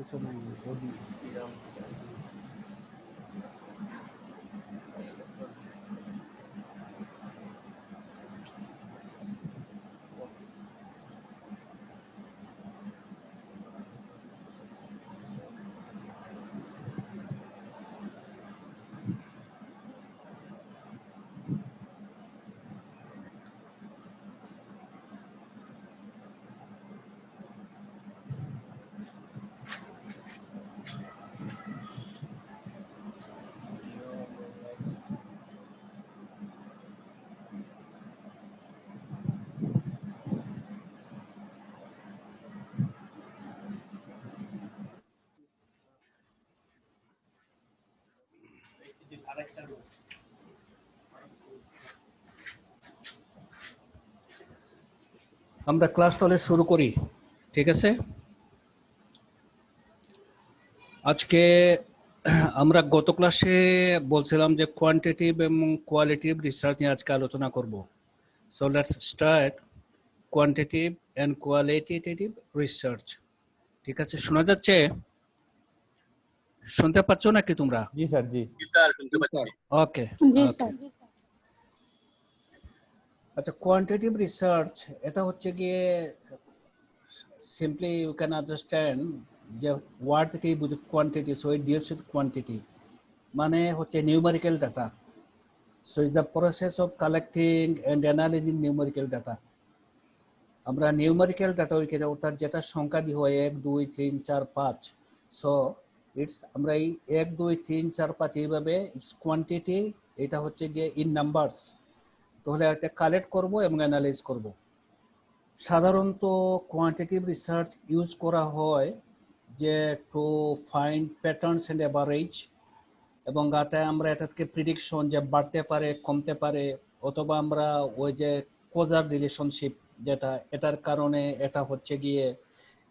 কিছু নাই বডি আমরা ক্লাস তাহলে শুরু করি, ঠিক আছে? আজকে আমরা গত ক্লাসে বলছিলাম যে কোয়ান্টিটিভ এবং কোয়ালিটিভ রিসার্চ নিয়ে আজকে আলোচনা করব। So let's start quantitative and qualitative research. ঠিক আছে, শোনা যাচ্ছে? শুনতে পাচ্ছ নাকি তোমরা? জি স্যার। জি স্যার, শুনতে পাচ্ছি। ওকে, জি স্যার। আচ্ছা, কোয়ান্টিটিভ রিসার্চ এটা হচ্ছে গিয়ে simply you can understand যে ওয়ার্ড থেকেই বুঝি quantity, so it deals with quantity মানে হচ্ছে numerical data. So is the process of collecting and analysing numerical data. আমরা নিউমেরিক্যাল ডাটা ওইখানে অর্থাৎ যেটা সংখ্যা দিয়ে হয় 1 2 3 4 5, সো ইটস আমরা এই 1 2 3 4 5 এইভাবে ইটস কোয়ান্টিটি, এটা হচ্ছে গিয়ে ইন নাম্বারস, তাহলে এটা কালেক্ট করব এবং অ্যানালাইজ করব। সাধারণত কোয়ান্টিটিভ রিসার্চ ইউজ করা হয় যে to find patterns and average, এবং আমরা এটাকে প্রিডিকশন যে বাড়তে পারে কমতে পারে, অথবা আমরা ওই যে কোজার রিলেশনশিপ যেটা এটার কারণে এটা হচ্ছে গিয়ে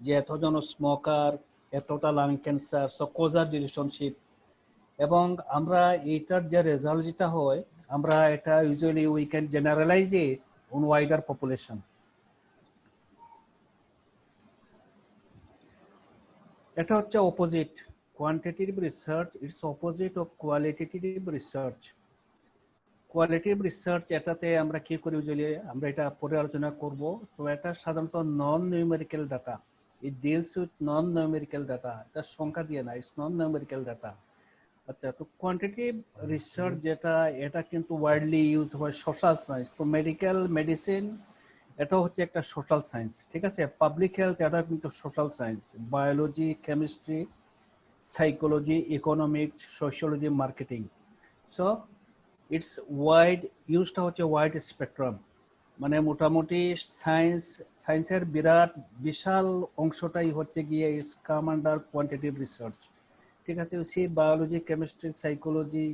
যে এতজন স্মোকার এতটা lung cancer, so closer relationship. এবং আমরা এইটার যে রেজাল্ট যেটা হয় আমরা এটা usually we can generalise it on wider population. এটা হচ্ছে opposite, quantitative research it's opposite of qualitative research. Qualitative research এটাতে আমরা কি করি ইউজুয়ালি, আমরা এটা পরে আলোচনা করব। তো এটা সাধারণত non numerical data, it deals with non numerical data, এটা সংখ্যা দিয়ে না, ইটস নন নিউমেরিক্যাল ডাটা। আচ্ছা, তো কোয়ান্টিটেটিভ রিসার্চ যেটা এটা কিন্তু ওয়াইডলি ইউজ হয় সোশ্যাল সায়েন্স, তো মেডিকেল মেডিসিন এটা হচ্ছে একটা সোশ্যাল সায়েন্স, ঠিক আছে? পাবলিক হেলথ এটা কিন্তু social science, biology, chemistry, psychology, economics, sociology, marketing. So it's wide, ইউজটা হচ্ছে ওয়াইড স্পেকট্রাম, মানে মোটামুটি সায়েন্সের বিরাট বিশাল অংশটাই হচ্ছে গিয়ে it's come under quantitative research, ঠিক আছে? সেই বায়োলজি, কেমিস্ট্রি, সাইকোলজি,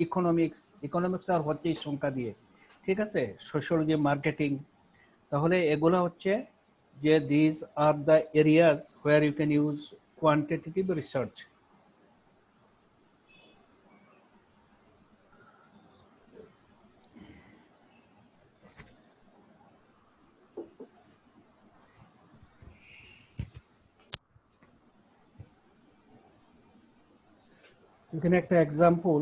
ইকোনমিক্স আর হচ্ছে এই সংখ্যা দিয়ে, ঠিক আছে? Sociology, marketing. তাহলে এগুলো হচ্ছে যে this are the areas where you can use quantitative research. এখানে একটা এক্সাম্পল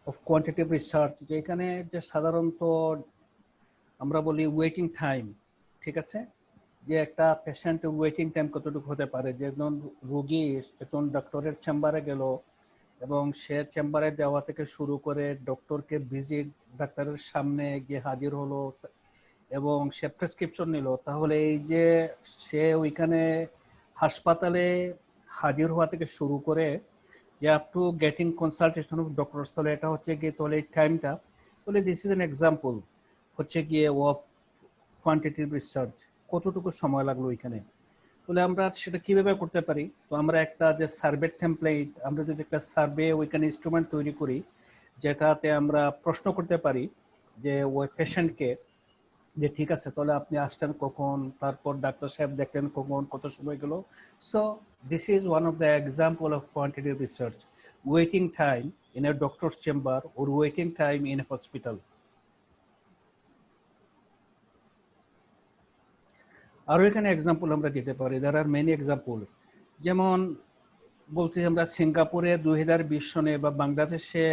অফ কোয়ান্টিটেটিভ রিসার্চ, যেখানে যে সাধারণত আমরা বলি ওয়েটিং টাইম, ঠিক আছে? যে একটা পেশেন্টের ওয়েটিং টাইম কতটুকু হতে পারে, যে একজন রোগী একজন ডক্টরের চেম্বারে গেল এবং সে চেম্বারে যাওয়া থেকে শুরু করে ডক্টরকে ভিজিট, ডাক্তারের সামনে গিয়ে হাজির হলো এবং সে প্রেসক্রিপশন নিল, তাহলে এই যে সে ওইখানে হাসপাতালে হাজির হওয়া থেকে শুরু করে যে up to getting consultation of doctor, তাহলে এটা হচ্ছে গিয়ে তাহলে এই টাইমটা, তাহলে দিস ইজ এন এক্সাম্পল হচ্ছে গিয়ে অফ কোয়ান্টিটেটিভ রিসার্চ, কতটুকু সময় লাগলো ওইখানে। তাহলে আমরা সেটা কিভাবে করতে পারি? তো আমরা একটা যে সার্ভে টেমপ্লেট, আমরা যদি একটা সার্ভে ওইখানে ইনস্ট্রুমেন্ট তৈরি করি যেটাতে আমরা প্রশ্ন করতে পারি যে ওই পেশেন্টকে যে ঠিক আছে তাহলে আপনি আসছেন কখন, তারপর ডাক্তার সাহেব দেখলেন কখন, কত সময় গেল। So this is one of the example of quantitative research, waiting time in a doctors chamber or waiting time in a hospital. আরো এখানে এক্সাম্পল আমরা দিতে পারি, দেয়ার আর মেনি এক্সাম্পল। যেমন বলছি আমরা সিঙ্গাপুরে 2020 সনে বা বাংলাদেশে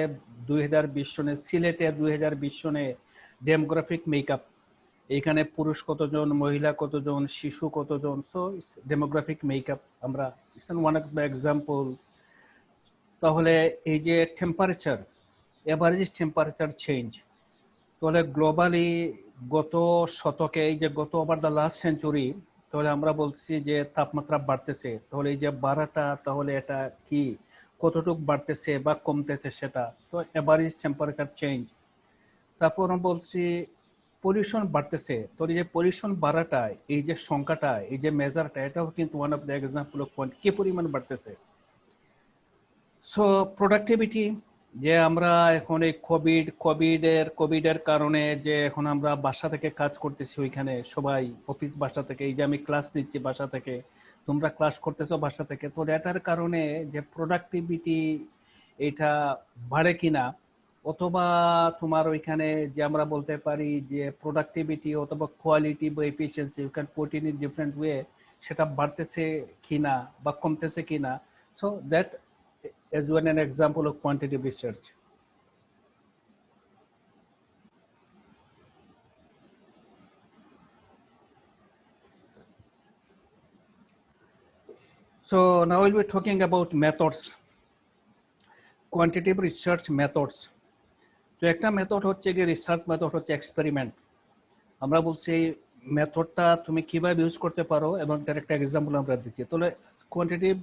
2020 সনে, সিলেটে 2020 সনে ডেমোগ্রাফিক মেকআপ, এখানে পুরুষ কতজন, মহিলা কতজন, শিশু কতজন, সো ডেমোগ্রাফিক মেকআপ আমরা ওয়ান অফ দ্য এক্সাম্পল। তাহলে এই যে টেম্পারেচার, এভারেজ টেম্পারেচার চেঞ্জ, তাহলে গ্লোবালি গত শতকে, এই যে গত ওভার দ্য লাস্ট সেঞ্চুরি, তাহলে আমরা বলছি যে তাপমাত্রা বাড়তেছে, তাহলে এই যে বাড়াটা, তাহলে এটা কি, কতটুকু বাড়তেছে বা কমতেছে সেটা, তো এভারেজ টেম্পারেচার চেঞ্জ। তারপর আমরা বলছি পলিউশন বাড়তেছে, তো এই যে পলিউশন বাড়াটা, এই যে সংখ্যাটা, এই যে মেজারটা, এটাও কিন্তু one of the example of point, কি পরিমাণ বাড়তেছে। সো প্রোডাক্টিভিটি, যে আমরা এখন এই কোভিডের কারণে যে এখন আমরা বাসা থেকে কাজ করতেছি, ওইখানে সবাই অফিস বাসা থেকে, এই যে আমি ক্লাস নিচ্ছি বাসা থেকে, তোমরা ক্লাস করতেছো বাসা থেকে, তো এটার কারণে যে প্রোডাক্টিভিটি এটা বাড়ে কিনা, অথবা তোমার ওইখানে যে আমরা বলতে পারি যে প্রোডাক্টিভিটি অথবা কোয়ালিটি বা efficiency, you can put in different way, সেটা বাড়তেছে কিনা বা কমতেছে কিনা। So that as one an example of quantitative research. So now we'll be talking about methods, quantitative research methods. তো একটা মেথড হচ্ছে কি, রিসার্চ মেথড হচ্ছে এক্সপেরিমেন্ট। আমরা বলছি মেথডটা তুমি কিভাবে ইউজ করতে পারো, এবং তার একটা এক্সাম্পল আমরা দিচ্ছি। তাহলে কোয়ান্টিটিভ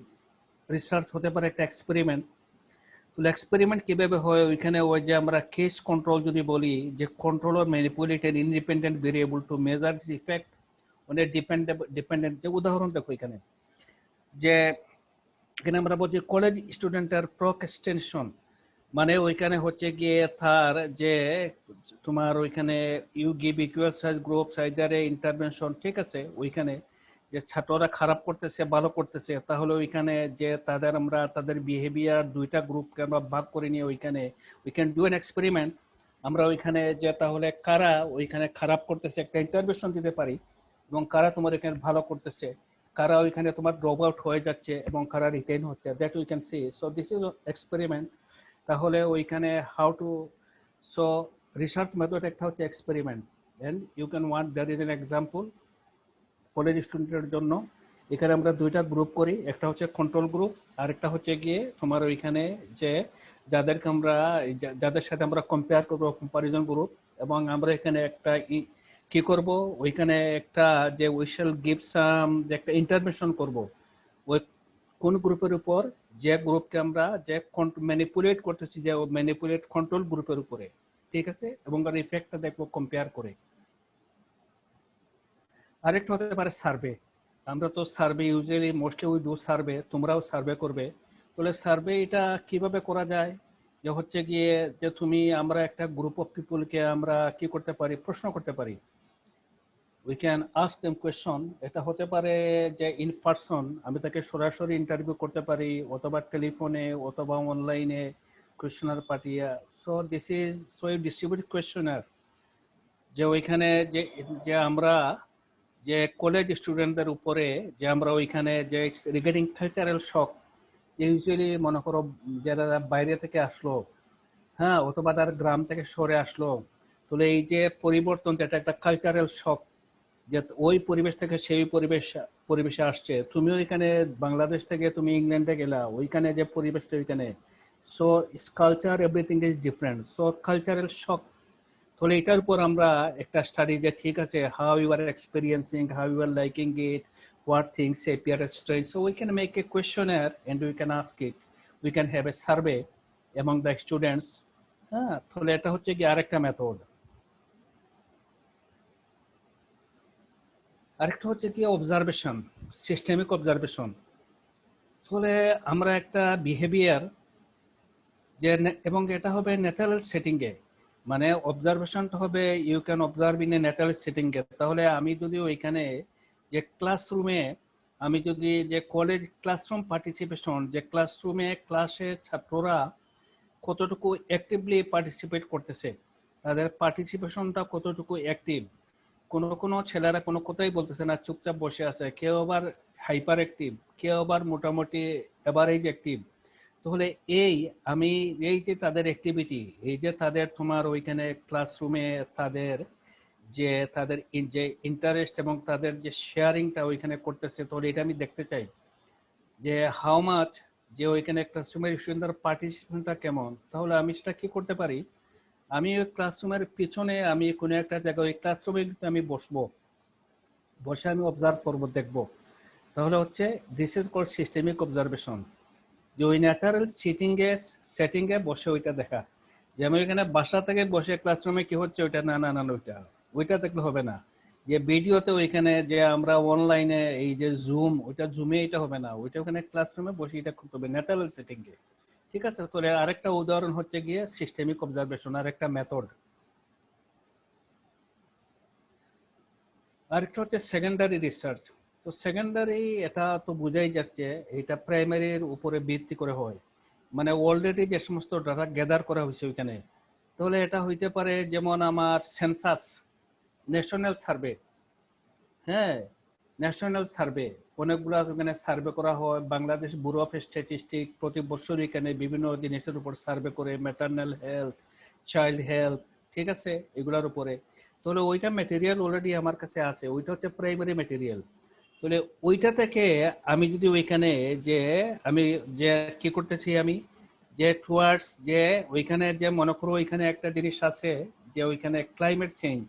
রিসার্চ হতে পারে একটা এক্সপেরিমেন্ট। তাহলে এক্সপেরিমেন্ট কিভাবে হয়, ওইখানে ওই যে আমরা কেস কন্ট্রোল যদি বলি, যে control or manipulated independent variable to measure this effect on a dependent. যে উদাহরণ দেখো এখানে, যে এখানে আমরা বলছি কলেজ স্টুডেন্টের প্রোক্রাস্টিনেশন, মানে ওইখানে হচ্ছে গিয়ে তার যে তোমার ওইখানে you give equal size group সাইজারে ইন্টারভেনশন, ঠিক আছে, ওইখানে যে ছাত্ররা খারাপ করতেছে ভালো করতেছে, তাহলে ওইখানে যে তাদের আমরা তাদের বিহেভিয়ার দুইটা গ্রুপকে আমরা ভাগ করে নিয়ে ওইখানে we can do an experiment. আমরা ওইখানে যে তাহলে কারা ওইখানে খারাপ করতেছে একটা ইন্টারভেনশন দিতে পারি, এবং কারা তোমার এখানে ভালো করতেছে, কারা ওইখানে তোমার ড্রপ আউট হয়ে যাচ্ছে এবং কারা রিটেন হচ্ছে, that we can see. So this is experiment. তাহলে ওইখানে how to, so research method একটা হচ্ছে experiment, and you can want that is an example college স্টুডেন্টের জন্য। এখানে আমরা দুইটা গ্রুপ করি, একটা হচ্ছে কন্ট্রোল গ্রুপ, আর একটা হচ্ছে গিয়ে তোমার ওইখানে যে যাদেরকে আমরা যাদের সাথে আমরা কম্পেয়ার করবো, কম্পারিজন গ্রুপ। এবং আমরা এখানে একটা কি করব, ওইখানে একটা যে উই শ্যাল গিভ সাম, যে একটা ইন্টারভেনশন করব ওই কোন গ্রুপের উপর, যে গ্রুপকে আমরা যে ম্যানিপুলেট করতেছি, যে ম্যানিপুলেট কন্ট্রোল গ্রুপের উপরে, ঠিক আছে, এবং তার ইফেক্টটা দেখবো কম্পেয়ার করে। আরেকটা হতে পারে সার্ভে। আমরা তো survey usually mostly we do survey, তোমরাও সার্ভে করবে। তাহলে সার্ভে এটা কিভাবে করা যায়, যে হচ্ছে গিয়ে যে তুমি আমরা একটা গ্রুপ অফ পিপলকে আমরা কি করতে পারি, প্রশ্ন করতে পারি, we can ask them question. এটা হতে পারে যে ইন পার্সন, আমি তাকে সরাসরি ইন্টারভিউ করতে পারি, অথবা টেলিফোনে, অথবা অনলাইনে কোয়েশ্চনার পাঠিয়ে। So this is so distributed questionnaire, যে ওইখানে যে যে আমরা যে কলেজ স্টুডেন্টদের উপরে যে আমরা ওইখানে যে রিগার্ডিং কালচারাল শক, যে ইউজুয়ালি মনে করো যারা বাইরে থেকে আসলো, হ্যাঁ, অথবা তার গ্রাম থেকে শহরে আসলো, তাহলে এই যে পরিবর্তন, এটা একটা কালচারাল শক, যে ওই পরিবেশ থেকে সেই পরিবেশে আসছে। তুমিও এখানে বাংলাদেশ থেকে তুমি ইংল্যান্ডে গেলা, ওইখানে যে পরিবেশটা ওইখানে, so culture everything is different, so cultural shock. তাহলে এটার উপর আমরা একটা স্টাডি, যে ঠিক আছে, how you are experiencing, how you are liking it, what things appear as strange. So we can make a questionnaire and we can ask it. We can have a survey among the students. হ্যাঁ, তাহলে এটা হচ্ছে কি আরেকটা method. আরেকটা হচ্ছে কি observation, systemic observation. তাহলে আমরা একটা বিহেভিয়ার যে এবং এটা হবে ন্যাচারাল সেটিংয়ে, মানে অবজারভেশনটা হবে you can observe in a natural সেটিংয়ে। তাহলে আমি যদি ওইখানে যে ক্লাসরুমে, আমি যদি যে কলেজ ক্লাসরুম পার্টিসিপেশন, যে ক্লাসরুমে ক্লাসে ছাত্ররা কতটুকু অ্যাক্টিভলি পার্টিসিপেট করতেছে, তাদের পার্টিসিপেশনটা কতটুকু অ্যাক্টিভ। কোনো কোনো ছেলেরা কোনো কথাই বলতেছে না, চুপচাপ বসে আছে, কেউ আবার হাইপার অ্যাক্টিভ, কেউ আবার মোটামুটি এভারেজ অ্যাক্টিভ। তাহলে আমি এই যে তাদের অ্যাক্টিভিটি, এই যে তাদের তোমার ওইখানে ক্লাসরুমে তাদের যে ইন্টারেস্ট এবং তাদের যে শেয়ারিংটা ওইখানে করতেছে, তাহলে এটা আমি দেখতে চাই যে হাউ মাচ যে ওইখানে ক্লাসরুমের স্টুডেন্টদের পার্টিসিপেশনটা কেমন। তাহলে আমি সেটা কি করতে পারি, আমি ওই ক্লাসরুমের পিছনে আমি কোনো একটা জায়গায় ওই ক্লাসরুমে আমি বসবো, বসে আমি অবজার্ভ করবো, দেখবো। তাহলে হচ্ছে this is called systemic observation, যে ওই ন্যাচারাল সেটিংয়ে বসে ওইটা দেখা। যে আমি ওইখানে বাসা থেকে বসে ক্লাসরুমে কি হচ্ছে ওইটা না না না ওইটা দেখলে হবে না। যে ভিডিওতে ওইখানে যে আমরা অনলাইনে এই যে ওইটা জুমে এটা হবে না, ওইটা ওখানে ক্লাসরুমে বসে এটা করতে হবে ন্যাচারাল সেটিংয়ে। ঠিক আছে, তো আরেকটা উদাহরণ হচ্ছে গিয়ে সিস্টেমিক অবজারভেশন, আর একটা মেথড। আরেকটা হচ্ছে সেকেন্ডারি রিসার্চ। তো সেকেন্ডারি এটা তো বোঝাই যাচ্ছে এটা প্রাইমারির উপরে ভিত্তি করে হয়, মানে অলরেডি যে সমস্ত ডাটা গ্যাদার করা হয়েছে ওইখানে। তাহলে এটা হইতে পারে যেমন আমার সেন্সাস, ন্যাশনাল সার্ভে। হ্যাঁ, ন্যাশনাল সার্ভে অনেকগুলো এখানে সার্ভে করা হয়। বাংলাদেশ ব্যুরো অফ স্ট্যাটিস্টিক প্রতি বছর এখানে বিভিন্ন জিনিসের উপর সার্ভে করে, ম্যাটারনাল হেলথ, চাইল্ড হেলথ, ঠিক আছে, এগুলোর উপরে। তাহলে ওইটা ম্যাটেরিয়াল অলরেডি আমার কাছে আছে, ওইটা হচ্ছে প্রাইমারি ম্যাটেরিয়াল। তাহলে ওইটা থেকে আমি যদি ওইখানে যে আমি যে কি করতেছি, আমি যে টুয়ার্ডস যে ওইখানে যে মনে করো ওইখানে একটা জিনিস আছে যে ওইখানে ক্লাইমেট চেঞ্জ,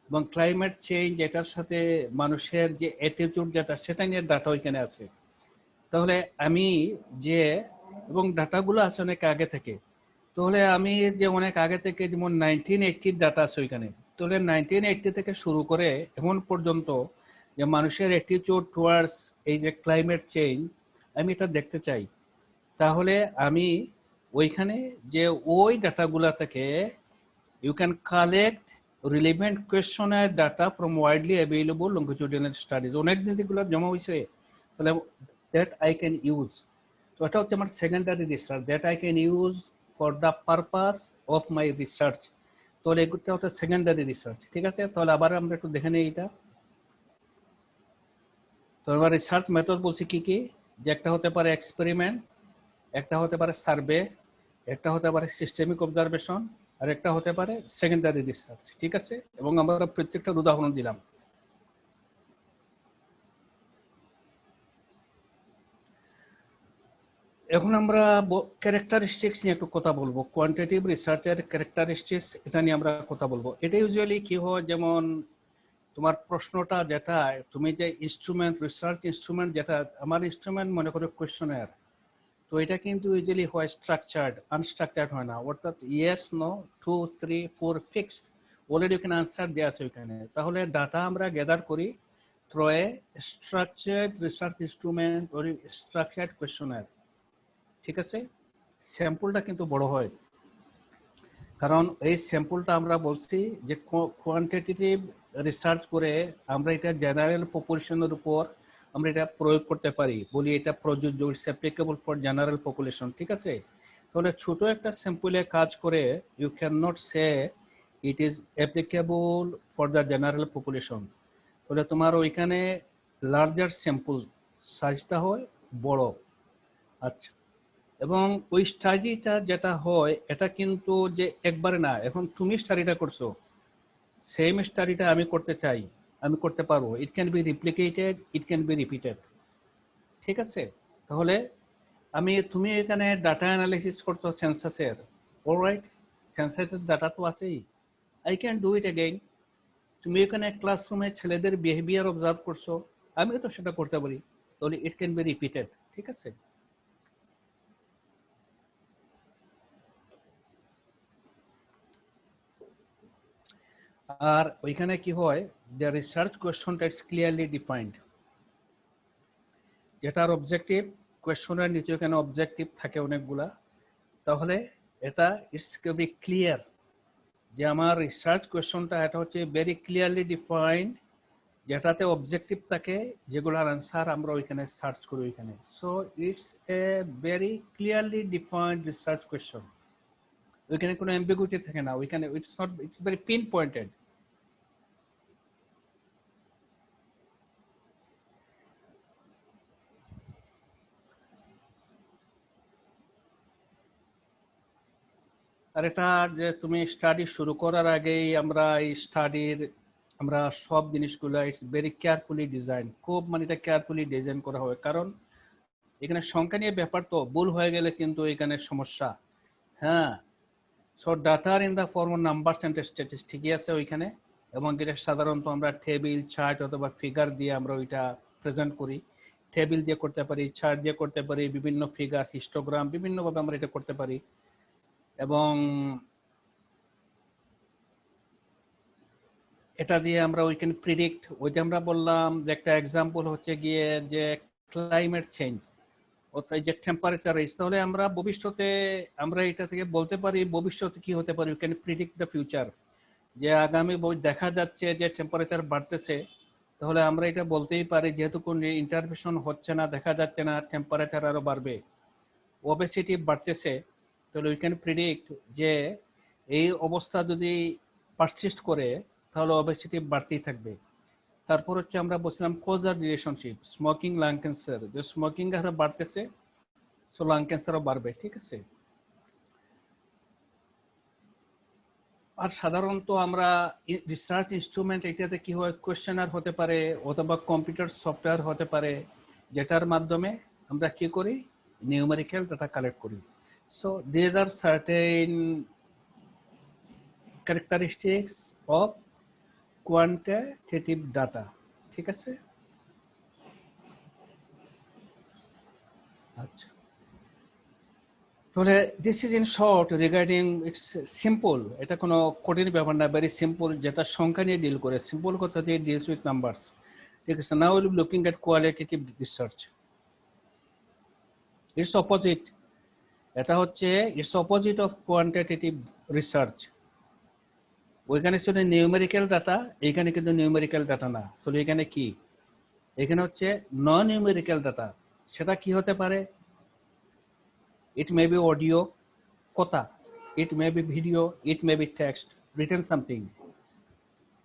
এবং ক্লাইমেট চেঞ্জ এটার সাথে মানুষের যে অ্যাটিটিউড যেটা, সেটা নিয়ে ডাটা ওইখানে আছে। তাহলে আমি যে এবং ডাটাগুলো আছে অনেক আগে থেকে, তাহলে আমি যে অনেক আগে থেকে যেমন 1980 ডাটা আছে ওইখানে, তাহলে 1980 থেকে শুরু করে এখন পর্যন্ত যে মানুষের অ্যাটিটিউড টুয়ার্ডস এই যে ক্লাইমেট চেঞ্জ আমি এটা দেখতে চাই। তাহলে আমি ওইখানে যে ওই ডাটাগুলা থেকে you can collect relevant questionnaire data from widely available longitudinal studies, অনেক দিন এগুলো জমা হয়েছে, তাহলে that I can use। তো এটা হচ্ছে আমার secondary research, that I can use for the purpose of my research। তাহলে এগুলো হচ্ছে সেকেন্ডারি রিসার্চ। ঠিক আছে, তাহলে আবার আমরা একটু দেখে নিই এটা। তো এবার রিসার্চ মেথড বলছি কি কি, যে একটা হতে পারে এক্সপেরিমেন্ট, একটা হতে পারে সার্ভে, একটা হতে পারে সিস্টেমিক অবজারভেশন, আর একটা হতে পারে সেকেন্ডারি রিসার্চ। ঠিক আছে, এবং আমরা প্রত্যেকটার উদাহরণ দিলাম। এখন আমরা ক্যারেক্টারিস্টিক্স নিয়ে একটু কথা বলবো, কোয়ান্টিটেটিভ রিসার্চের ক্যারেক্টারিস্টিক্স এটা নিয়ে আমরা কথা বলবো। এটা ইউজুয়ালি কি হয়, যেমন তোমার প্রশ্নটা যেটা তুমি যে ইনস্ট্রুমেন্ট, রিসার্চ ইনস্ট্রুমেন্ট যেটা, আমার ইনস্ট্রুমেন্ট মনে করো কোয়েশ্চেনার, তো এটা কিন্তু ইউজুয়ালি হয় স্ট্রাকচার্ড, আনস্ট্রাকচার্ড হয় না। অর্থাৎ ইয়েস, নো, 2, 3, 4 ফিক্সড, অলরেডি ওখানে আনসার দেওয়া আছে ওইখানে। তাহলে ডাটা আমরা গ্যাদার করি through a structured research instrument or structured questionnaire. ঠিক আছে, স্যাম্পলটা কিন্তু বড় হয়, কারণ এই স্যাম্পলটা আমরা বলছি যে কোয়ান্টিটেটিভ রিসার্চ করে আমরা এটা জেনারেল পপুলেশনের উপর আমরা এটা প্রয়োগ করতে পারি, বলি এটা প্রযোজ্য, it's applicable for general population. ঠিক আছে, তাহলে ছোট একটা স্যাম্পলে কাজ করে you can not say it is applicable for the general population. তাহলে তোমার ওইখানে লার্জার স্যাম্পল সাইজটা হয় বড়। আচ্ছা, এবং ওই স্টাডিটা যেটা হয় এটা কিন্তু যে একবারে না, এখন তুমি স্টাডিটা করছো, সেম স্টাডিটা আমি করতে চাই, আমি করতে পারবো, it can be replicated, it can be repeated. ঠিক আছে, তাহলে তুমি এখানে ডাটা অ্যানালিসিস করছো সেন্সাসের, অলরাইট, সেন্সাসের ডাটা তো আছেই, I can do it again. তুমি এখানে ক্লাসরুমে ছেলেদের বিহেভিয়ার অবজার্ভ করছো, আমিও তো সেটা করতে পারি, তাহলে ইট ক্যান বি রিপিটেড। ঠিক আছে, আর ওইখানে কি হয়, দ্য রিসার্চ কোয়েশ্চনটা ইটস ক্লিয়ারলি ডিফাইন্ড, যেটার অবজেক্টিভ, কোয়েশ্চনের নিচে এখানে অবজেক্টিভ থাকে অনেকগুলা। তাহলে এটা ইটস বি ক্লিয়ার যে আমার রিসার্চ কোয়েশ্চনটা এটা হচ্ছে ভেরি ক্লিয়ারলি ডিফাইন্ড, যেটাতে অবজেক্টিভ থাকে, যেগুলোর আনসার আমরা ওইখানে সার্চ করি ওইখানে। So it's a very clearly defined research question, ওইখানে কোনো অ্যাম্বিগুইটি থাকে না, ওইখানে ইটস ভেরি পিন পয়েন্টেড। আর এটা যে তুমি স্টাডি শুরু করার আগেই আমরা এই স্টাডির আমরা সব জিনিসগুলো ইটস ভেরি কেয়ারফুলি ডিজাইন, খুব মানে এটা কেয়ারফুলি ডিজাইন করা হয়, কারণ এখানে সংখ্যা নিয়ে ব্যাপার তো ভুল হয়ে গেলে কিন্তু এখানে সমস্যা। হ্যাঁ, so data in the form of numbers and statistics ঠিকই আছে ওইখানে, এবং এটা সাধারণত আমরা টেবিল চার্ট অথবা ফিগার দিয়ে আমরা ওইটা প্রেজেন্ট করি। টেবিল দিয়ে করতে পারি, চার্ট দিয়ে করতে পারি, বিভিন্ন ফিগার হিস্টোগ্রাম বিভিন্নভাবে আমরা এটা করতে পারি। এবং এটা দিয়ে আমরা উই ক্যান প্রিডিক্ট, ওই যে আমরা বললাম যে একটা এক্সাম্পল হচ্ছে গিয়ে যে ক্লাইমেট চেঞ্জ অর্থাৎ যে টেম্পারেচার রেঞ্জ, তাহলে আমরা ভবিষ্যতে আমরা এটা থেকে বলতে পারি ভবিষ্যতে কি হতে পারে, we can predict the future, যে আগামী দেখা যাচ্ছে যে টেম্পারেচার বাড়তেছে, তাহলে আমরা এটা বলতেই পারি যেহেতু কোনো ইন্টারভেনশন হচ্ছে না, দেখা যাচ্ছে না টেম্পারেচার আরো বাড়বে, ওবেসিটি বাড়তেছে, তাহলে উই ক্যান প্রিডিক্ট যে এই অবস্থা যদি পারসিস্ট করে তাহলে ওবেসিটি বাড়তেই থাকবে। তারপর হচ্ছে আমরা বলছিলাম কজার রিলেশনশিপ, স্মোকিং লাং ক্যান্সার, যে স্মোকিং হারে বাড়তেছে সো লাং ক্যান্সারও বাড়বে, ঠিক আছে। আর সাধারণত আমরা রিসার্চ ইনস্ট্রুমেন্ট এটাতে কি হয়, কোয়েশ্চেনার হতে পারে অথবা কম্পিউটার সফটওয়্যার হতে পারে, যেটার মাধ্যমে আমরা কি করি, নিউমেরিক্যাল ডাটা কালেক্ট করি। So this are certain characteristics of quantitative data, ঠিক আছে। আচ্ছা, তাহলে this is in short regarding, it's simple, এটা কোনো কঠিন ব্যাপার না, ভেরি সিম্পল, যেটা সংখ্যা নিয়ে ডিল করে, সিম্পল কথা দিয়ে ডিলস উইথ নাম্বারস, ঠিক আছে। Now will be looking at qualitative research, it's opposite, এটা হচ্ছে it's opposite of quantitative research. ওইখানে ছিল নিউমেরিক্যাল ডাটা, এইখানে কিন্তু নিউমেরিক্যাল ডাটা না, তাহলে এখানে কি, এখানে হচ্ছে নন নিউমেরিক্যাল ডাটা। সেটা কি হতে পারে, it may be audio, kotha, it may be video, it may be text, written something.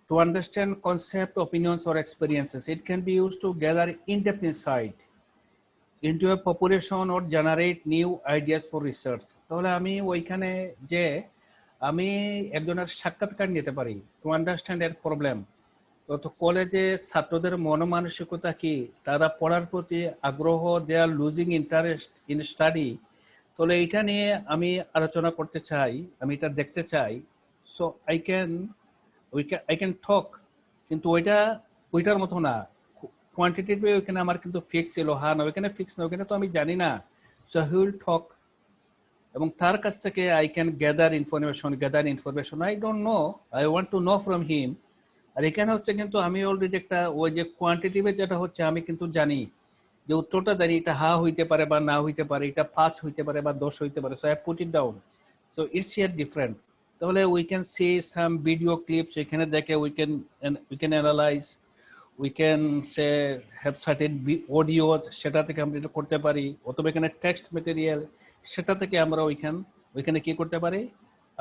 To understand concept, opinions or experiences, it can be used to gather in-depth insight into a population or generate new ideas for research. তাহলে আমি ওইখানে যে আমি একজনের সাক্ষাৎকার নিতে পারি to understand এর প্রবলেম, তো কলেজে ছাত্রদের মনোমানসিকতা কি, তারা পড়ার প্রতি আগ্রহ, they are losing interest in study, তাহলে এইটা নিয়ে আমি আলোচনা করতে চাই, আমি এটা দেখতে চাই। সো আই ক্যান টক, কিন্তু ওইটার মতো না, কোয়ান্টিটিভ ওইখানে আমার কিন্তু ফিক্স ছিল, হ্যাঁ না ওইখানে ফিক্স না, ওইখানে তো আমি জানি না, সো হি উইল টক, এবং তার কাছ থেকে I can gather information, I don't know, I want to know from him. আর এখানে হচ্ছে কিন্তু আমি অলরেডি একটা ওই যে কোয়ান্টিটিভে যেটা হচ্ছে আমি কিন্তু জানি যে উত্তরটা জানি, এটা হা হইতে পারে বা না হইতে পারে, এটা 5 হইতে পারে বা 10 হইতে পারে, so I put it down, so it's here different. তাহলে we can see some video clips, এখানে দেখে we can analyse, we can say have certain audio, সেটা থেকে আমরা এটা করতে পারি, অথবা এখানে টেক্সট ম্যাটেরিয়াল, সেটা থেকে আমরা ওইখানে কি করতে পারি,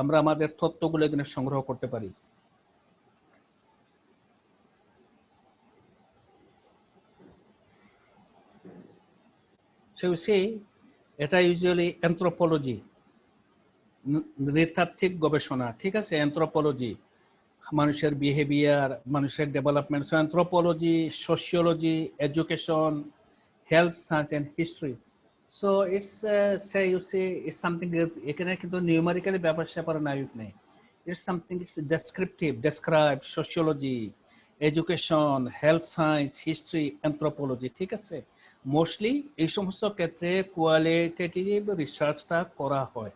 আমরা আমাদের তথ্যগুলো এখানে সংগ্রহ করতে পারি। So you see, এটা ইউজুয়ালি অ্যানথ্রোপোলজি, নৃতাত্ত্বিক গবেষণা, ঠিক আছে, অ্যানথ্রোপোলজি, মানুষের বিহেভিয়ার, মানুষের development, so anthropology, sociology, education, health science and history. So it's say you see it's something, এখানে কিন্তু নিউমেরিক্যালি ব্যাপার স্যাপার না, নেই, it's something, it's descriptive, describe sociology, education, health science, history, anthropology, ঠিক আছে। মোস্টলি এই সমস্ত ক্ষেত্রে কোয়ালিটেটিভ রিসার্চটা করা হয়।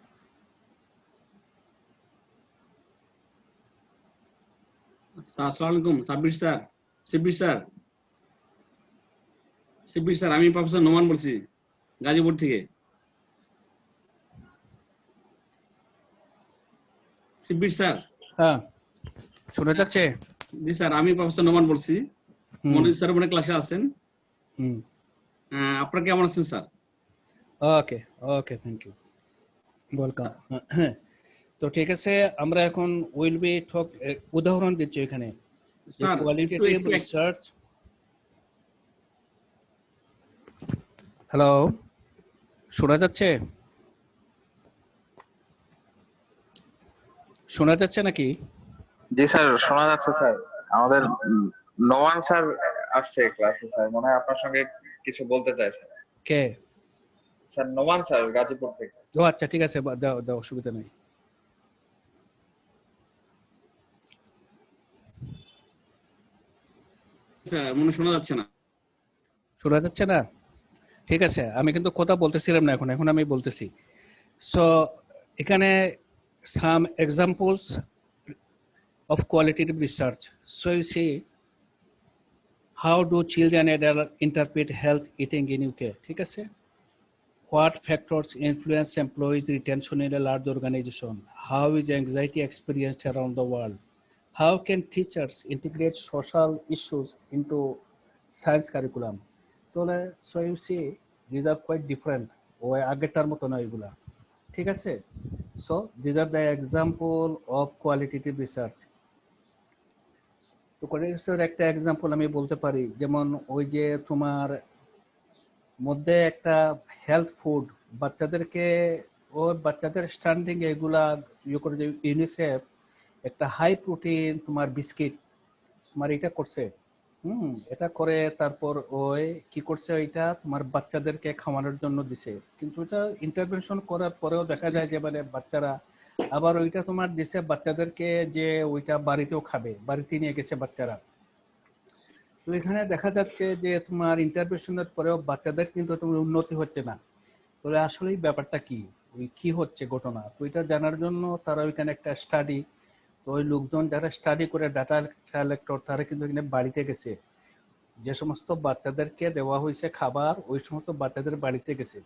আসসালামু আলাইকুম সাব্বির স্যার। শিব্বির স্যার, আমি প্রফেসর নোমান বলছি গাজীপুর থেকে। শিব্বির স্যার। হ্যাঁ, শোনা যাচ্ছে? জি স্যার, আমি প্রফেসর নোমান বলছি। মনোজ স্যার মনে ক্লাসে আছেন। আপনারা কেমন আছেন sir? Okay okay, thank you, welcome. তো ঠিক আছে, আমরা এখন উইল বি টক, উদাহরণ দিচ্ছি এখানে, স্যার কোয়ালিটেটিভ রিসার্চ। হ্যালো, শোনা যাচ্ছে? শোনা যাচ্ছে নাকি? জি স্যার, শোনা যাচ্ছে স্যার। আমাদের নোমান স্যার আসছে ক্লাসে স্যার, মনে হয় আপনার সঙ্গে কিছু বলতে চাই স্যার। কে? স্যার নোমান স্যার, গাজীপুর থেকে। ও আচ্ছা, ঠিক আছে, দাও দাও, অসুবিধা নেই। স্যার মনে শোনা যাচ্ছে না। শোনা যাচ্ছে না? ঠিক আছে, আমি কিন্তু কথা বলতেছিলাম না, এখন এখন আমি বলতেছি। সো এখানে সাম examples of qualitative research. So you see, how do children and adults interpret health eating in UK? ঠিক আছে? What factors influence employees' retention in a large organization? How is anxiety experienced around the world? How can teachers integrate social issues into science curriculum? So you see, these are quite different. ওই আগেরটার মতো না এগুলা। ঠিক আছে? So these are the example of qualitative research. তো কোয়ালিটির একটা এক্সাম্পল আমি বলতে পারি, যেমন ওই যে তোমার মধ্যে একটা হেলথ ফুড বাচ্চাদেরকে, ও বাচ্চাদের স্ট্যান্ডিং এগুলা ইয়ে করে, যে ইউনিসেফ একটা হাই প্রোটিন তোমার বিস্কিট তোমার এটা করছে, এটা করে তারপর ওই কি করছে, ওইটা তোমার বাচ্চাদেরকে খাওয়ানোর জন্য দিছে, কিন্তু এটা ইন্টারভেনশন করার পরেও দেখা যায় যে মানে বাচ্চারা আবার ওইটা তোমার দিছে বাচ্চাদেরকে, যে ওইটা বাড়িতেও খাবে, বাড়িতে নিয়ে গেছে বাচ্চারা। তো এখানে দেখা যাচ্ছে যে তোমার ইন্টারভেনশনের পরেও বাচ্চাদের কিন্তু তোমার উন্নতি হচ্ছে না। তাহলে আসলে ব্যাপারটা কি, ওই কি হচ্ছে ঘটনা, তো এটা জানার জন্য তারা ওইখানে একটা স্টাডি, তো ওই লোকজন যারা স্টাডি করে ডাটা কালেক্টর, তারা কিন্তু এখানে বাড়িতে গেছে, যে সমস্ত বাচ্চাদেরকে দেওয়া হয়েছে খাবার, ওই সমস্ত বাচ্চাদের বাড়িতে গেছে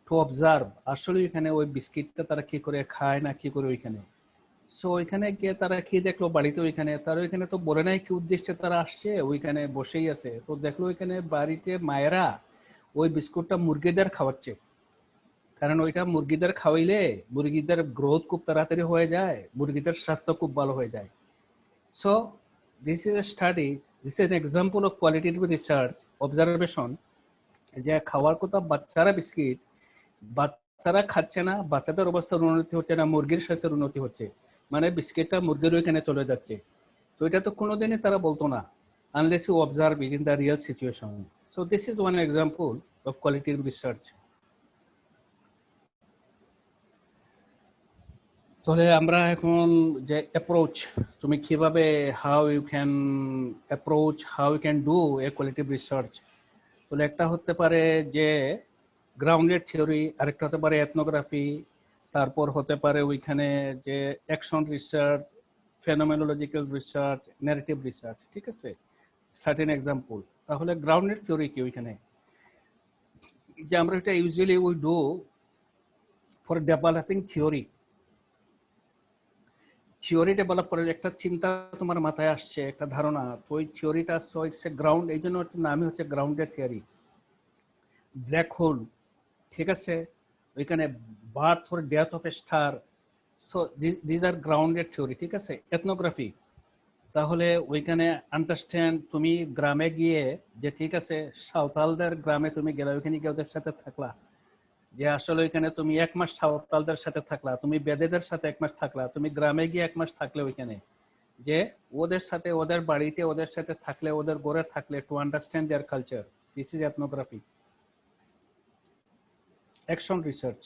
টু অবজার্ভ আসলে এখানে ওই বিস্কিটটা তারা কি করে খায় না কি করে ওইখানে। সো ওইখানে গিয়ে তারা কি দেখলো বাড়িতে, ওইখানে তারা ওইখানে তো বলে নাই কি উদ্দেশ্যে তারা আসছে, ওইখানে বসেই আছে, তো দেখলো ওইখানে বাড়িতে মায়েরা ওই বিস্কুটটা মুরগিদের খাওয়াচ্ছে, কারণ ওইটা মুরগিদের খাওয়াইলে মুরগিদের গ্রোথ খুব তাড়াতাড়ি হয়ে যায়, মুরগিদের স্বাস্থ্য খুব ভালো হয়ে যায়। So this is a study, this is an example of qualitative research observation, যে খাওয়ার কথা বাচ্চারা বিস্কিট, বাচ্চারা খাচ্ছে না, বাচ্চাদের অবস্থার উন্নতি হচ্ছে না, মুরগির স্বাস্থ্যের উন্নতি হচ্ছে, মানে বিস্কিটটা মুরগির ওইখানে চলে যাচ্ছে। তো এটা তো কোনোদিনই তারা বলতো না, unless you observe it in the real situation. So this is one example of qualitative research. তাহলে আমরা এখন যে অ্যাপ্রোচ, তুমি কিভাবে, how you can approach, how you can do a qualitative research. তাহলে একটা হতে পারে যে গ্রাউন্ডেড থিওরি, আরেকটা হতে পারে এথনোগ্রাফি, তারপর হতে পারে ওইখানে যে action research, phenomenological research, narrative research. ঠিক আছে, সার্টেন এক্সাম্পল। তাহলে গ্রাউন্ডেড থিওরি কি, ওইখানে যে আমরা এটা usually we do for developing theory, theory develop করে একটা চিন্তা তোমার মাথায় আসছে, একটা ধারণা, তো ওই থিওরিটা হচ্ছে গ্রাউন্ড, এই জন্য নামই হচ্ছে গ্রাউন্ডেড থিওরি। ব্ল্যাক হোল, ঠিক আছে, ওইখানে birth or death of A star, so these are grounded theory. ঠিক আছে, এথনোগ্রাফি, তাহলে ওইখানে আন্ডারস্ট্যান্ড, তুমি গ্রামে গিয়ে যে ঠিক আছে সাঁওতালদের গ্রামে তুমি গেলে, ওইখানে গিয়ে ওদের সাথে থাকলা, যে আসলে ওইখানে তুমি 1 মাস সাঁওতালদের সাথে থাকলা, তুমি বেদেদের সাথে 1 মাস থাকলা, তুমি গ্রামে গিয়ে 1 মাস থাকলে ওইখানে, যে ওদের সাথে ওদের বাড়িতে ওদের সাথে থাকলে, ওদের ঘরে থাকলে, to understand there culture, this is ethnography. Action research,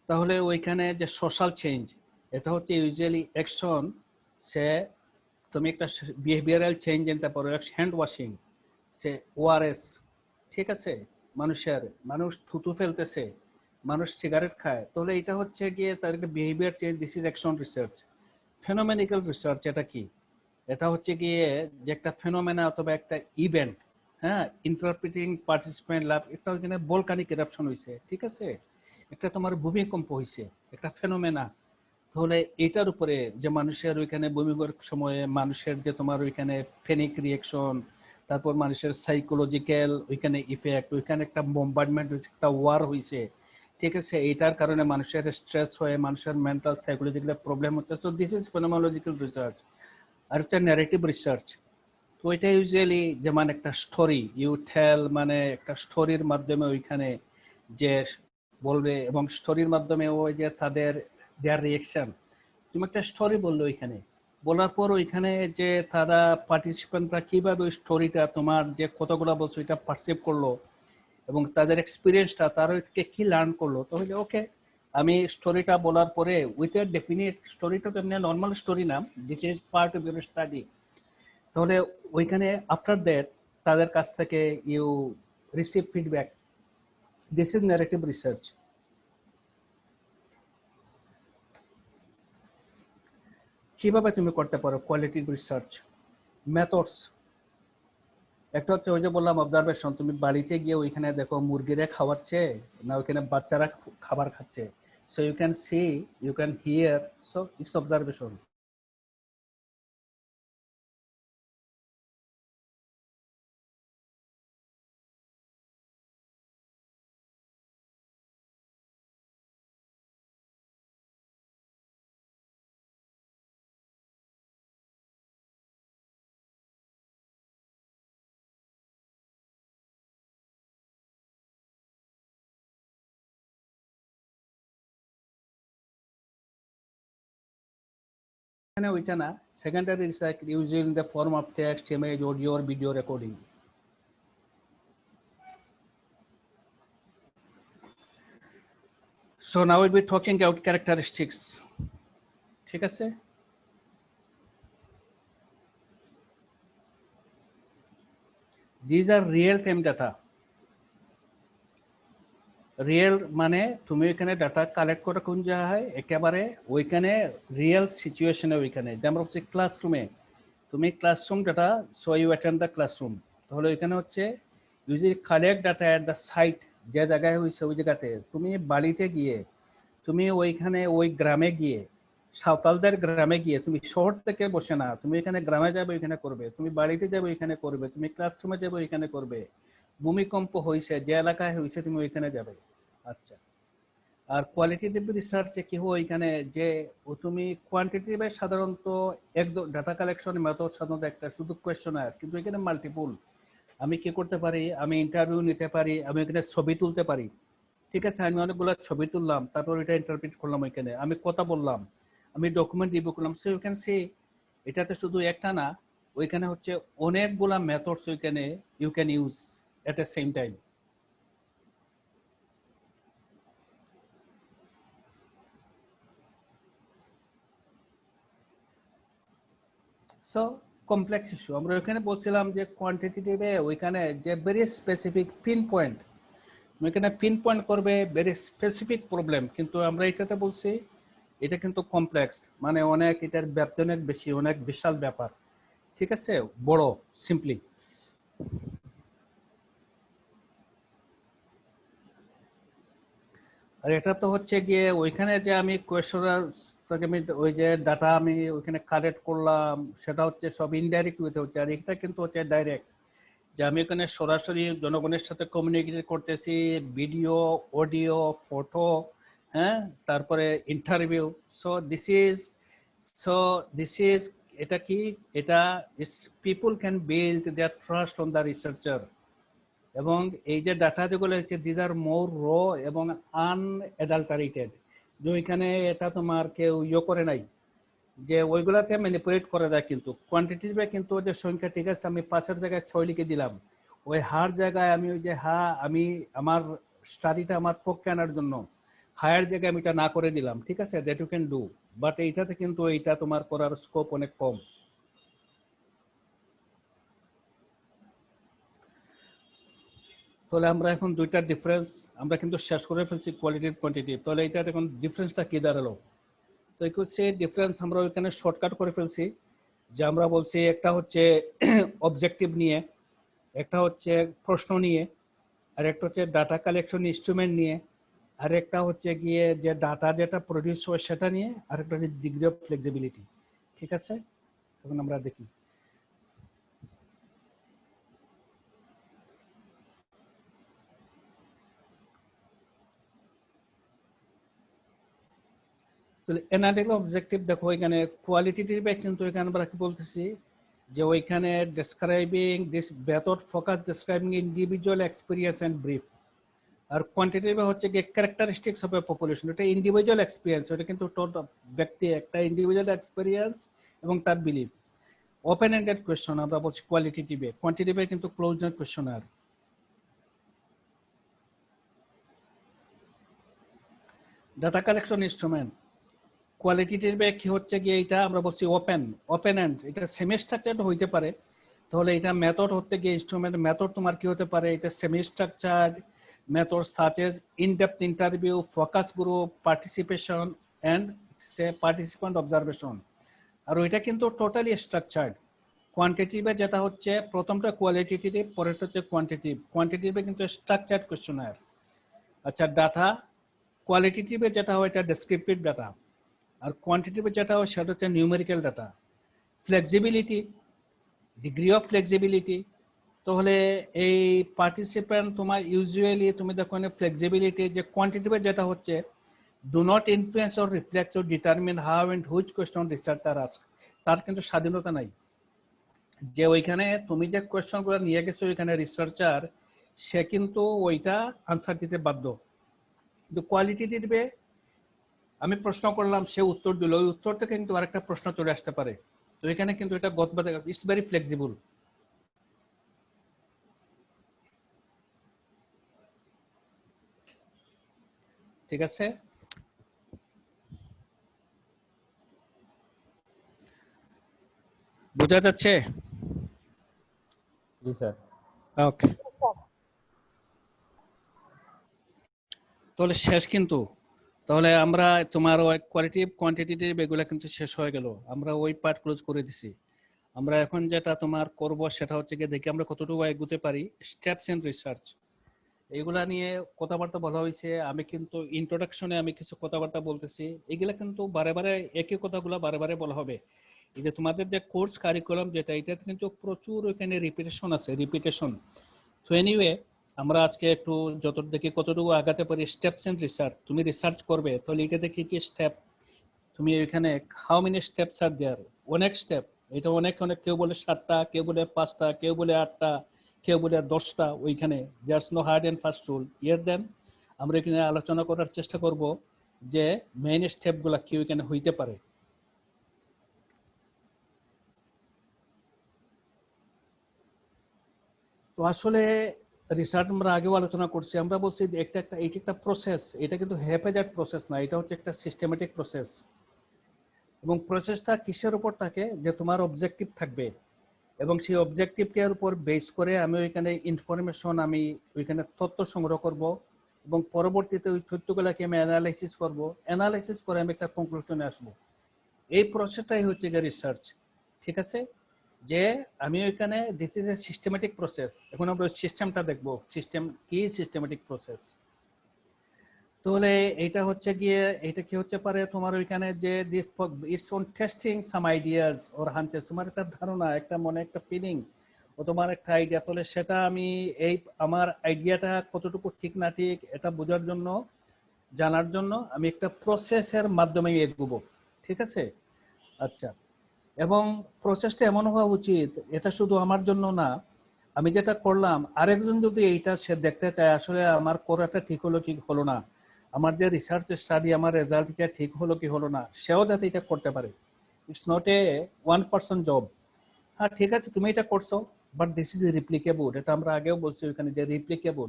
তাহলে ওইখানে যে সোশ্যাল চেঞ্জ, এটা হচ্ছে ইউজুয়ালি অ্যাকশন, সে তুমি একটা বিহেভিয়ারাল চেঞ্জ আনতে পারো, হ্যান্ড ওয়াশিং, সে ওআরএস, ঠিক আছে, মানুষ থুতু ফেলতেছে, মানুষ সিগারেট খায়, তাহলে এটা হচ্ছে গিয়ে তার একটা behaviour change, this is action research. Phenomenical research, এটা কি, এটা হচ্ছে গিয়ে যে একটা ফেনোমেনা অথবা একটা ইভেন্ট, হ্যাঁ, ইন্টারপ্রিটিং পার্টিসিপেন্ট লাভ, একটা ওইখানে ভলকানিক এরাপশন হয়েছে, ঠিক আছে, একটা তোমার ভূমিকম্প হয়েছে, একটা ফেনোমেনা, তাহলে এটার উপরে যে মানুষের ওইখানে ভূমিকম্পের সময়ে মানুষের যে তোমার ওইখানে ফেনিক রিয়েকশন, তারপর মানুষের সাইকোলজিক্যাল ওইখানে ইফেক্ট, ওইখানে একটা বোম্বার্ডমেন্ট হয়েছে, একটা ওয়ার হয়েছে, ঠিক আছে, এইটার কারণে মানুষের স্ট্রেস হয়ে মানুষের মেন্টাল সাইকোলজিক্যাল প্রবলেম হচ্ছে। So this is phenomenological research. আর একটা ন্যারেটিভ রিসার্চ, তো এটা ইউজুয়ালি যেমন একটা স্টোরি ইউ টেল, মানে একটা স্টোরির মাধ্যমে ওইখানে যে বলবে, এবং স্টোরির মাধ্যমে ওই যে তাদের দেয়ার রিয়েকশন, তো তুমি একটা স্টোরি বললো ওইখানে, বলার পর ওইখানে যে তারা পার্টিসিপেন্টরা কিভাবে ওই স্টোরিটা তোমার যে কতগুলো বলছো এটা পারসিভ করলো এবং তাদের এক্সপিরিয়েন্সটা তারা কি লার্ন করলো, তাহলে ওকে আমি স্টোরিটা বলার পরে উইথ এ ডেফিনিট, স্টোরিটা তো এমনি নর্মাল স্টোরি না, this is part of your study, তাহলে ওইখানে আফটার দ্যাট তাদের কাছ থেকে you receive feedback, this is narrative research. কিভাবে তুমি করতে পারো কোয়ালিটি রিসার্চ মেথডস? একটা হচ্ছে ওই যে বললাম অবজারভেশন, তুমি বাড়িতে গিয়ে ওইখানে দেখো মুরগিরা খাওয়াচ্ছে না ওইখানে বাচ্চারা খাবার খাচ্ছে, so you can see, you can hear, so it's observation. এখানে ওইটা না, secondary research using the form of text, image, audio, video recording. So now we'll be talking about characteristics. ঠিক আছে, these are real time data. Real মানে তুমি ওইখানে data collect করে কোন জায়গায় একেবারে ওইখানে রিয়েল সিচুয়েশনে, ওইখানে যেমন হচ্ছে ক্লাসরুমে, তুমি classroom data, so you attend the classroom, তাহলে ওইখানে হচ্ছে ইউজি collect data at the site, যে জায়গায় হয়েছে ওই জায়গাতে। তুমি বাড়িতে গিয়ে, তুমি ওইখানে ওই গ্রামে গিয়ে, সাঁওতালদের গ্রামে গিয়ে, তুমি শহর থেকে বসে না, তুমি এখানে গ্রামে যাবে ওইখানে করবে, তুমি বাড়িতে যাবে ওইখানে করবে, তুমি ক্লাসরুমে যাবে ওইখানে করবে, ভূমিকম্প হয়েছে যে এলাকায় হয়েছে তুমি ওইখানে যাবে। আচ্ছা, আর কোয়ালিটেটিভ রিসার্চে কি হয় ওইখানে যে তুমি কোয়ান্টিটিভে সাধারণত একদম ডাটা কালেকশন মেথড সাধারণত একটা শুধু কোয়েশ্চনার, কিন্তু এখানে মাল্টিপুল। আমি কি করতে পারি, আমি ইন্টারভিউ নিতে পারি, আমি এখানে ছবি তুলতে পারি, ঠিক আছে, আমি অনেকগুলো ছবি তুললাম, তারপর এটা ইন্টারপ্রিট করলাম, ওইখানে আমি কথা বললাম, আমি ডকুমেন্ট রিভিউ করলাম, সো ইউ ক্যান সি এটাতে শুধু একটা না, ওইখানে হচ্ছে অনেকগুলা মেথডস ওইখানে you can use at the same time. So complex issue আমরা ওইখানে বলছিলাম যে কোয়ান্টিটেটিভে ওইখানে যে ভেরি স্পেসিফিক পিন পয়েন্ট, ওইখানে পিন পয়েন্ট করবে ভেরি স্পেসিফিক প্রবলেম, কিন্তু আমরা এটাতে বলছি এটা কিন্তু কমপ্লেক্স, মানে অনেক, এটার ব্যাপ্তি অনেক বেশি, অনেক বিশাল ব্যাপার, ঠিক আছে, বড় সিম্পলি। আর এটা তো হচ্ছে গিয়ে ওইখানে যে আমি কোয়েশ্চনার থেকে আমি ওই যে ডাটা আমি ওইখানে কালেক্ট করলাম, সেটা হচ্ছে সব ইনডাইরেক্ট ওয়েতে হচ্ছে, আর এটা কিন্তু হচ্ছে ডাইরেক্ট, যে আমি এখানে সরাসরি জনগণের সাথে কমিউনিকেট করতেছি, ভিডিও, অডিও, ফটো, হ্যাঁ, তারপরে ইন্টারভিউ। সো দিস ইজ এটা কি, এটা is people can build their trust on the researcher. এবং এই যে ডাটা যেগুলো হচ্ছে দিস আর মোর র এবং আনএডাল্টারেটেড, যে ওইখানে এটা তোমার কেউ করে নাই, যে ওইগুলাতে ম্যানিপুলেট করা যায়, কিন্তু কোয়ান্টিটিভে কিন্তু যে সংখ্যা, ঠিক আছে, আমি 5-এর জায়গায় 6 লিখে দিলাম, ওই হার জায়গায় আমি ওই যে আমি আমার স্টাডিটা আমার পক্ষে আনার জন্য হায়ার জায়গায় আমি এটা না করে দিলাম, ঠিক আছে, that you can do, but এইটাতে কিন্তু এইটা তোমার করার স্কোপ অনেক কম। তাহলে আমরা এখন দুইটা ডিফারেন্স আমরা কিন্তু শেষ করে ফেলছি, কোয়ালিটি কোয়ান্টিটি, তাহলে এইটা এখন ডিফারেন্সটা কি দাঁড়ালো? তো হচ্ছে ডিফারেন্স আমরা ওইখানে শর্টকাট করে ফেলছি, যে আমরা বলছি একটা হচ্ছে অবজেক্টিভ নিয়ে, একটা হচ্ছে প্রশ্ন নিয়ে, আর একটা হচ্ছে ডাটা কালেকশন ইনস্ট্রুমেন্ট নিয়ে, আর একটা হচ্ছে গিয়ে যে ডাটা যেটা প্রডিউস হয় সেটা নিয়ে, আর একটা হচ্ছে ডিগ্রি অফ ফ্লেক্সিবিলিটি, ঠিক আছে। তখন আমরা দেখি তাহলে অ্যানালিটিক্যাল অবজেক্টিভ। দেখো এখানে কোয়ালিটেটিভে কিন্তু এখানে আমরা কি বলতেছি, যে ওইখানে describing this method focus describing individual experience and brief, আর কোয়ান্টিটেটিভ হচ্ছে গিয়ে ক্যারেক্টারিস্টিক্স অফ এ পপুলেশন, এটা ইন্ডিভিজুয়াল এক্সপিরিয়েন্স, এটা কিন্তু টোটাল ব্যক্তি একটা ইন্ডিভিজুয়াল এক্সপিরিয়েন্স এবং তার বিলিভ। ওপেন এন্ডেড কোয়েশ্চন আমরা বলছি কোয়ালিটেটিভে, কোয়ান্টিটিভে কিন্তু closed end questionnaire. Data collection instrument কোয়ালিটেটিভে কি হচ্ছে গিয়ে এটা আমরা বলছি ওপেন এন্ড, এটা সেমি স্ট্রাকচারড হইতে পারে। তাহলে এটা মেথড হচ্ছে গিয়ে ইনস্ট্রুমেন্ট মেথড তোমার কি হতে পারে, এটা semi structured method such as in depth interview, focus group, participation and say participant observation. আর ওইটা কিন্তু টোটালি স্ট্রাকচার্ড। কোয়ান্টিটিভে যেটা হচ্ছে প্রথমটা কোয়ালিটেটিভ, পরেরটা হচ্ছে কোয়ান্টিটিভ। কোয়ান্টিটিভে কিন্তু স্ট্রাকচার্ড কোয়েশ্চনার। আচ্ছা, ডাটা কোয়ালিটেটিভে যেটা হয় এটা ডেসক্রিপটিভ ডাটা, আর কোয়ান্টিটিভে যেটা হয় সেটা হচ্ছে numerical data. Flexibility, degree of flexibility, তাহলে এই পার্টিসিপেন্ট তোমার ইউজুয়ালি তুমি দেখো ফ্লেক্সিবিলিটি যে কোয়ান্টিটিভে যেটা হচ্ছে do not influence or reflect or determine how and which question researcher ask, তার কিন্তু স্বাধীনতা নাই যে ওইখানে তুমি যে কোয়েশ্চনগুলো নিয়ে গেছো ওইখানে রিসার্চার সে কিন্তু ওইটা আনসার দিতে বাধ্য। কিন্তু কোয়ালিটেটিভে আমি প্রশ্ন করলাম, সে উত্তর দিল, ওই উত্তর থেকে কিন্তু আরেকটা প্রশ্ন চলে আসতে পারে। তো এখানে কিন্তু এটা গতবাদে ইটস ভেরি ফ্লেক্সিবল। ঠিক আছে, বোঝা যাচ্ছে? জি স্যার। ওকে, তাহলে শেষ কিন্তু। তাহলে আমরা তোমার ওই কোয়ালিটিভ কোয়ান্টিটেটিভ এগুলো কিন্তু শেষ হয়ে গেল, আমরা ওই পার্ট ক্লোজ করে দিছি। আমরা এখন যেটা তোমার করব সেটা হচ্ছে গিয়ে দেখি আমরা কতটুকু এগোতে পারি স্টেপস ইন রিসার্চ। এগুলা নিয়ে কথাবার্তা বলা হয়েছে, আমি কিন্তু ইন্ট্রোডাকশনে আমি কিছু কথাবার্তা বলতেছি, এগুলা কিন্তু বারে বারে একই কথাগুলো বারে বারে বলা হবে। এই যে তোমাদের যে কোর্স কারিকুলাম যেটা, এটা কিন্তু প্রচুর ওখানে রিপিটেশন আছে, রিপিটেশন। তো এনিওয়ে আমরা আজকে একটু যত দেখি কতটুকু আগাতে পারি স্টেপস ইন রিসার্চ। তুমি রিসার্চ করবে তাহলে এটা দেখি কি স্টেপ, তুমি এখানে হাউ মেনি স্টেপস আর দেয়ার, অনেক স্টেপ। এটা অনেক অনেক, কেউ বলে 7টা, কেউ বলে 5টা, কেউ বলে 8টা, কেউ বলে 10টা। ওইখানে there's no hard and fast rule. Yeah then আমরা এখানে আলোচনা করার চেষ্টা করব যে মেইন স্টেপগুলা কি ওইখানে হইতে পারে। তো আসলে রিসার্চ আমরা আগেও আলোচনা করছি, আমরা বলছি যে এটা একটা প্রসেস, এটা কিন্তু হ্যাপেজার্ড প্রসেস না, এটা হচ্ছে একটা সিস্টেমেটিক প্রসেস। এবং প্রসেসটা কিসের উপর থাকে, যে তোমার অবজেক্টিভ থাকবে এবং সেই অবজেক্টিভকে উপর বেস করে আমি ওইখানে ইনফরমেশন, আমি ওইখানে তথ্য সংগ্রহ করব এবং পরবর্তীতে ওই তথ্যগুলোকে আমি অ্যানালাইসিস করব, অ্যানালাইসিস করে আমি একটা কনক্লুশনে আসবো। এই প্রসেসটাই হচ্ছে গিয়ে রিসার্চ। ঠিক আছে, যে আমি ওইখানে this is a systematic process. এখন আমরা সিস্টেমটা দেখবো, সিস্টেম কি, সিস্টেমেটিক প্রসেস। তাহলে এটা হচ্ছে গিয়ে এটা কি হচ্ছে পারে তোমার ওইখানে যে it's on testing some ideas or hunches, তোমার একটা ধারণা, একটা মনে একটা ফিলিং ও তোমার একটা আইডিয়া, তাহলে সেটা আমি এই আমার আইডিয়াটা কতটুকু ঠিক না ঠিক এটা বোঝার জন্য, জানার জন্য আমি একটা প্রসেসের মাধ্যমে এগোবো। ঠিক আছে, আচ্ছা। এবং প্রসেসটা এমন হওয়া উচিত, এটা শুধু আমার জন্য না, আমি যেটা করলাম আরেকজন যদি এইটা সে দেখতে চায় আসলে আমার করাটা ঠিক হলো কি হলো না, আমার যে রিসার্চ স্টাডি আমার রেজাল্ট এটা ঠিক হলো কি হলো না, সেও যাতে এটা করতে পারে। It's not a one person job. হ্যাঁ ঠিক আছে, তুমি এটা করছো, বাট দিস ইজ রিপ্লিকেবল, এটা আমরা আগেও বলছি ওইখানে যে রিপ্লিকেবল।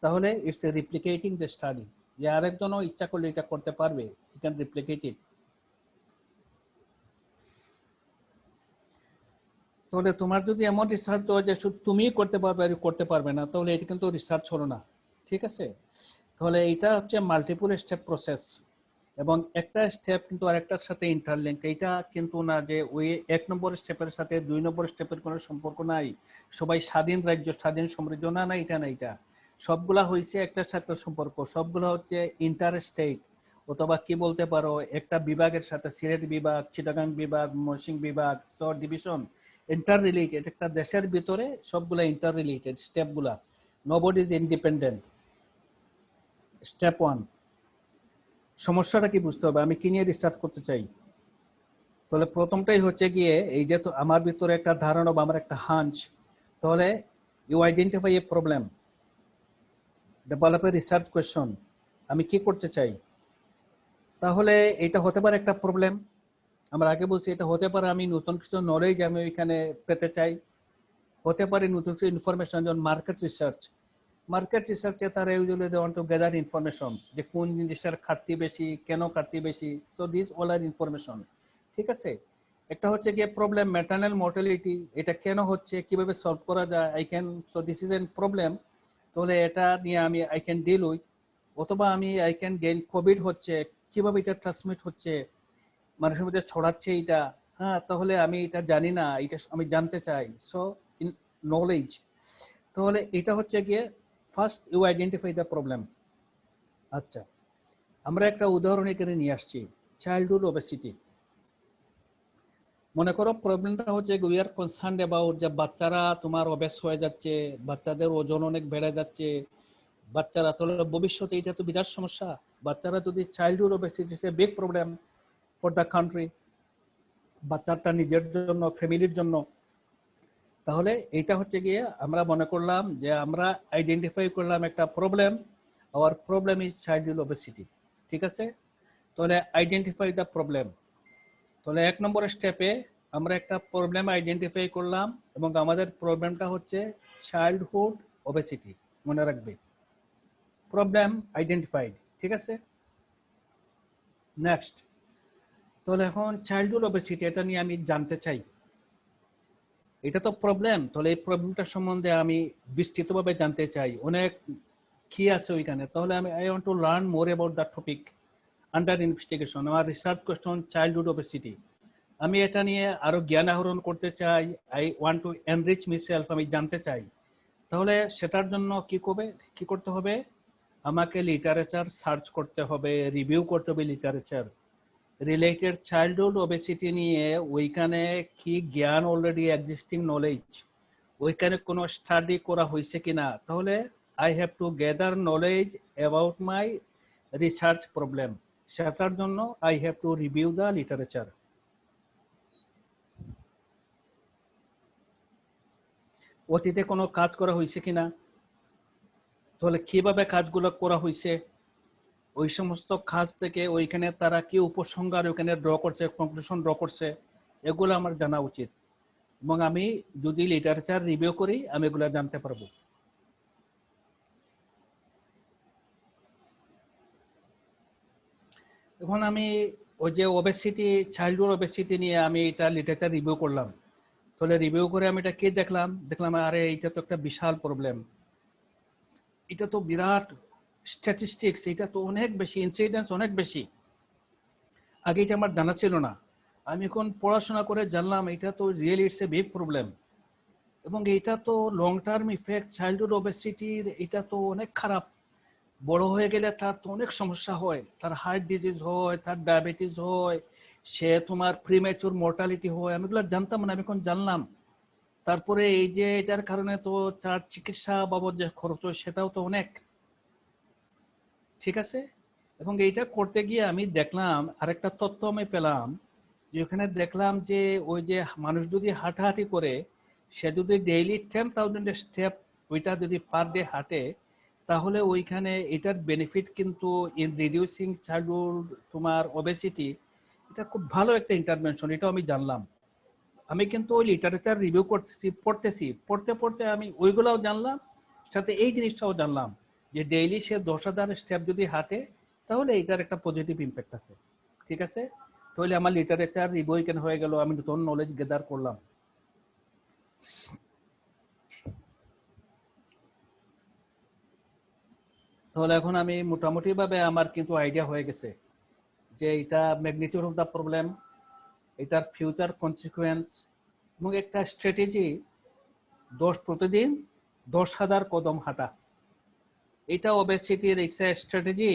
তাহলে ইটস এ রিপ্লিকেটিং দ্য স্টাডি, যে আরেকজনও ইচ্ছা করলে এটা করতে পারবে, ইট ক্যান রিপ্লিকেট ইট। তাহলে তোমার যদি এমন রিসার্চ হয় যে শুধু তুমিই করতে পারবে আর করতে পারবে না, তাহলে এটা কিন্তু রিসার্চ হলো না। ঠিক আছে, তাহলে এটা হচ্ছে মাল্টিপল স্টেপ প্রসেস এবং একটা স্টেপ কিন্তু আরেকটার সাথে ইন্টারলিঙ্ক। এটা কিন্তু না যে ওই 1 নম্বর স্টেপের সাথে 2 নম্বর স্টেপের কোনো সম্পর্ক নাই, সবাই স্বাধীন রাজ্য স্বাধীন সমৃদ্ধ, না না, এটা না, এটা সবগুলা হয়েছে একটার সাথে সম্পর্ক, সবগুলা হচ্ছে ইন্টার স্টেট, অথবা কি বলতে পারো একটা বিভাগের সাথে, সিলেট বিভাগ, চিটাগাং বিভাগ, ময়মনসিংহ বিভাগ, সব ডিভিশন ইন্টার রিলেটেড, একটা দেশের ভিতরে সবগুলা ইন্টার রিলেটেড স্টেপগুলা, নোবডি ইজ ইন্ডিপেন্ডেন্ট। স্টেপ 1, সমস্যাটা কি বুঝতে হবে, আমি কি নিয়ে রিসার্চ করতে চাই। তাহলে প্রথমটাই হচ্ছে গিয়ে এই যে তো আমার ভিতরে একটা ধারণা বা আমার একটা হাঞ্চ, তাহলে you identify a problem, develop a research question, আমি কি করতে চাই, তাহলে এটা হতে পারে একটা প্রবলেম। আমরা আগে বলছি এটা হতে পারে আমি নতুন কিছু নলেজ আমি ওইখানে পেতে চাই, হতে পারে নতুন কিছু ইনফরমেশন, যেমন মার্কেট রিসার্চে তারা usually they want to gather information যে কোন জিনিসটার ঘাটতি বেশি, কেন ঘাটতি বেশি। So this all are information, ঠিক আছে। একটা হচ্ছে গিয়ে প্রবলেম ম্যাটারনাল মর্টালিটি, এটা কেন হচ্ছে, কিভাবে সলভ করা যায়, I can, so this is an problem, তাহলে এটা নিয়ে আমি আই ক্যান ডিল উইথ। অথবা আমি আই ক্যান গেইন কোভিড হচ্ছে, কিভাবে এটা ট্রান্সমিট হচ্ছে, মানুষের মধ্যে ছড়াচ্ছে এটা, হ্যাঁ, তাহলে আমি এটা জানি না, এটা আমি জানতে চাই। সো ইন নলেজ, তাহলে এটা হচ্ছে গিয়ে first you identify the problem. আচ্ছা, আমরা একটা উদাহরণ এখানে নিয়ে আসছি, চাইল্ডহুড ওবেসিটি। মনে করো প্রবলেমটা হচ্ছে উই আর কনসার্ন অ্যাবাউট যে বাচ্চারা তোমার ওবেস হয়ে যাচ্ছে, বাচ্চাদের ওজন অনেক বেড়ে যাচ্ছে, বাচ্চারা, তাহলে ভবিষ্যতে এটা তো বিরাট সমস্যা। বাচ্চারা যদি childhood obesity is a big problem for the country, বাচ্চাটা নিজের জন্য, ফ্যামিলির জন্য। তাহলে এটা হচ্ছে গিয়ে আমরা মনে করলাম যে আমরা আইডেন্টিফাই করলাম একটা problem, hour problem is childhood obesity, ঠিক আছে। তাহলে আইডেন্টিফাই দ্য প্রবলেম, তাহলে 1 নম্বর স্টেপে আমরা একটা প্রবলেম আইডেন্টিফাই করলাম এবং আমাদের প্রবলেমটা হচ্ছে চাইল্ডহুড ওবেসিটি, মনে রাখবে, প্রবলেম আইডেন্টিফাইড, ঠিক আছে। নেক্সট, তাহলে এখন চাইল্ডহুড ওবেসিটি এটা নিয়ে আমি জানতে চাই, এটা তো প্রবলেম, তাহলে এই প্রবলেমটা সম্বন্ধে আমি বিস্তৃতভাবে জানতে চাই, অনেক কি আছে ওইখানে, তাহলে আমি I want to learn more about the topic under investigation, আমার রিসার্চ কোয়েশ্চন চাইল্ডহুড ওবেসিটি। আমি এটা নিয়ে আরো জ্ঞান আহরণ করতে চাই, I want two enrich myself, আমি জানতে চাই। তাহলে সেটার জন্য কি করতে হবে, আমাকে লিটারেচার সার্চ করতে হবে, রিভিউ করতে হবে লিটারেচার রিলেটেড চাইল্ডহুড ওবেসিটি নিয়ে, ওইখানে কি জ্ঞান, অলরেডি এক্সিস্টিং নলেজ, ওইখানে কোনো স্টাডি করা হয়েছে কিনা। তাহলে I have to gather knowledge about my research problem, সেটার জন্য I have to review the literature. অতীতে কোনো কাজ করা হয়েছে কিনা, তাহলে কিভাবে কাজগুলো করা হয়েছে, ওই সমস্ত কাজ থেকে ওইখানে তারা কি উপসংহার ওইখানে ড্র করছে, কনক্লুশন ড্র করছে, এগুলো আমার জানা উচিত। এবং আমি যদি লিটারেচার রিভিউ করি আমি এগুলো জানতে পারবো। এখন আমি ওই যে ওবেসিটি, চাইল্ডহুড ওবেসিটি নিয়ে আমি এটা লিটারেচার রিভিউ করলাম, তাহলে রিভিউ করে আমি এটা কি দেখলাম আরে এটা তো একটা বিশাল প্রবলেম, এটা তো বিরাট স্ট্যাটিস্টিক্স, এটা তো অনেক বেশি, ইনসিডেন্স অনেক বেশি, আগে এটা আমার জানা ছিল না। আমি এখন পড়াশোনা করে জানলাম এটা তো really it's a big problem, এবং এটা তো লং টার্ম ইফেক্ট চাইল্ডহুড ওবেসিটির, এটা তো অনেক খারাপ। বড় হয়ে গেলে তার তো অনেক সমস্যা হয়, তার হার্ট ডিজিজ হয়, তার ডায়াবেটিস হয়, সে তোমার প্রিম্যাচুর মর্টালিটি হয়। আমি এগুলো জানতাম না, আমি এখন জানলাম। তারপরে এই যে এটার কারণে তো তার চিকিৎসা বাবদ যে খরচ হয় সেটাও তো অনেক, ঠিক আছে। এবং এইটা করতে গিয়ে আমি দেখলাম আরেকটা তথ্য আমি পেলাম, যে ওখানে দেখলাম যে ওই যে মানুষ যদি হাঁটাহাঁটি করে, সে যদি ডেইলি 10,000 স্টেপ ওইটা যদি পার ডে হাঁটে, তাহলে ওইখানে এটার বেনিফিট কিন্তু ইন রিডিউসিং চাইল্ডহুড তোমার ওবেসিটি, এটা খুব ভালো একটা ইন্টারভেনশন, এটাও আমি জানলাম। আমি কিন্তু ওই লিটারেচার রিভিউ পড়তে পড়তে আমি ওইগুলাও জানলাম, সাথে এই জিনিসটাও জানলাম যে ডেইলি সে 10,000 স্টেপ যদি হাঁটে তাহলে এইটার একটা পজিটিভ ইম্প্যাক্ট আছে, ঠিক আছে। তাহলে আমার লিটারেচার রিভিউ কেন হয়ে গেল, আমি নতুন নলেজ গেদার করলাম। তাহলে এখন আমি মোটামুটি ভাবে আমার কিন্তু আইডিয়া হয়ে গেছে যে এটা ম্যাগনিটিউড অফ দ্য প্রবলেম, এটার ফিউচার কনসিকুয়েন্স, এবং একটা স্ট্র্যাটেজি, প্রতিদিন 10,000 কদম হাঁটা, এটা ওবেসিটির একটা স্ট্র্যাটেজি,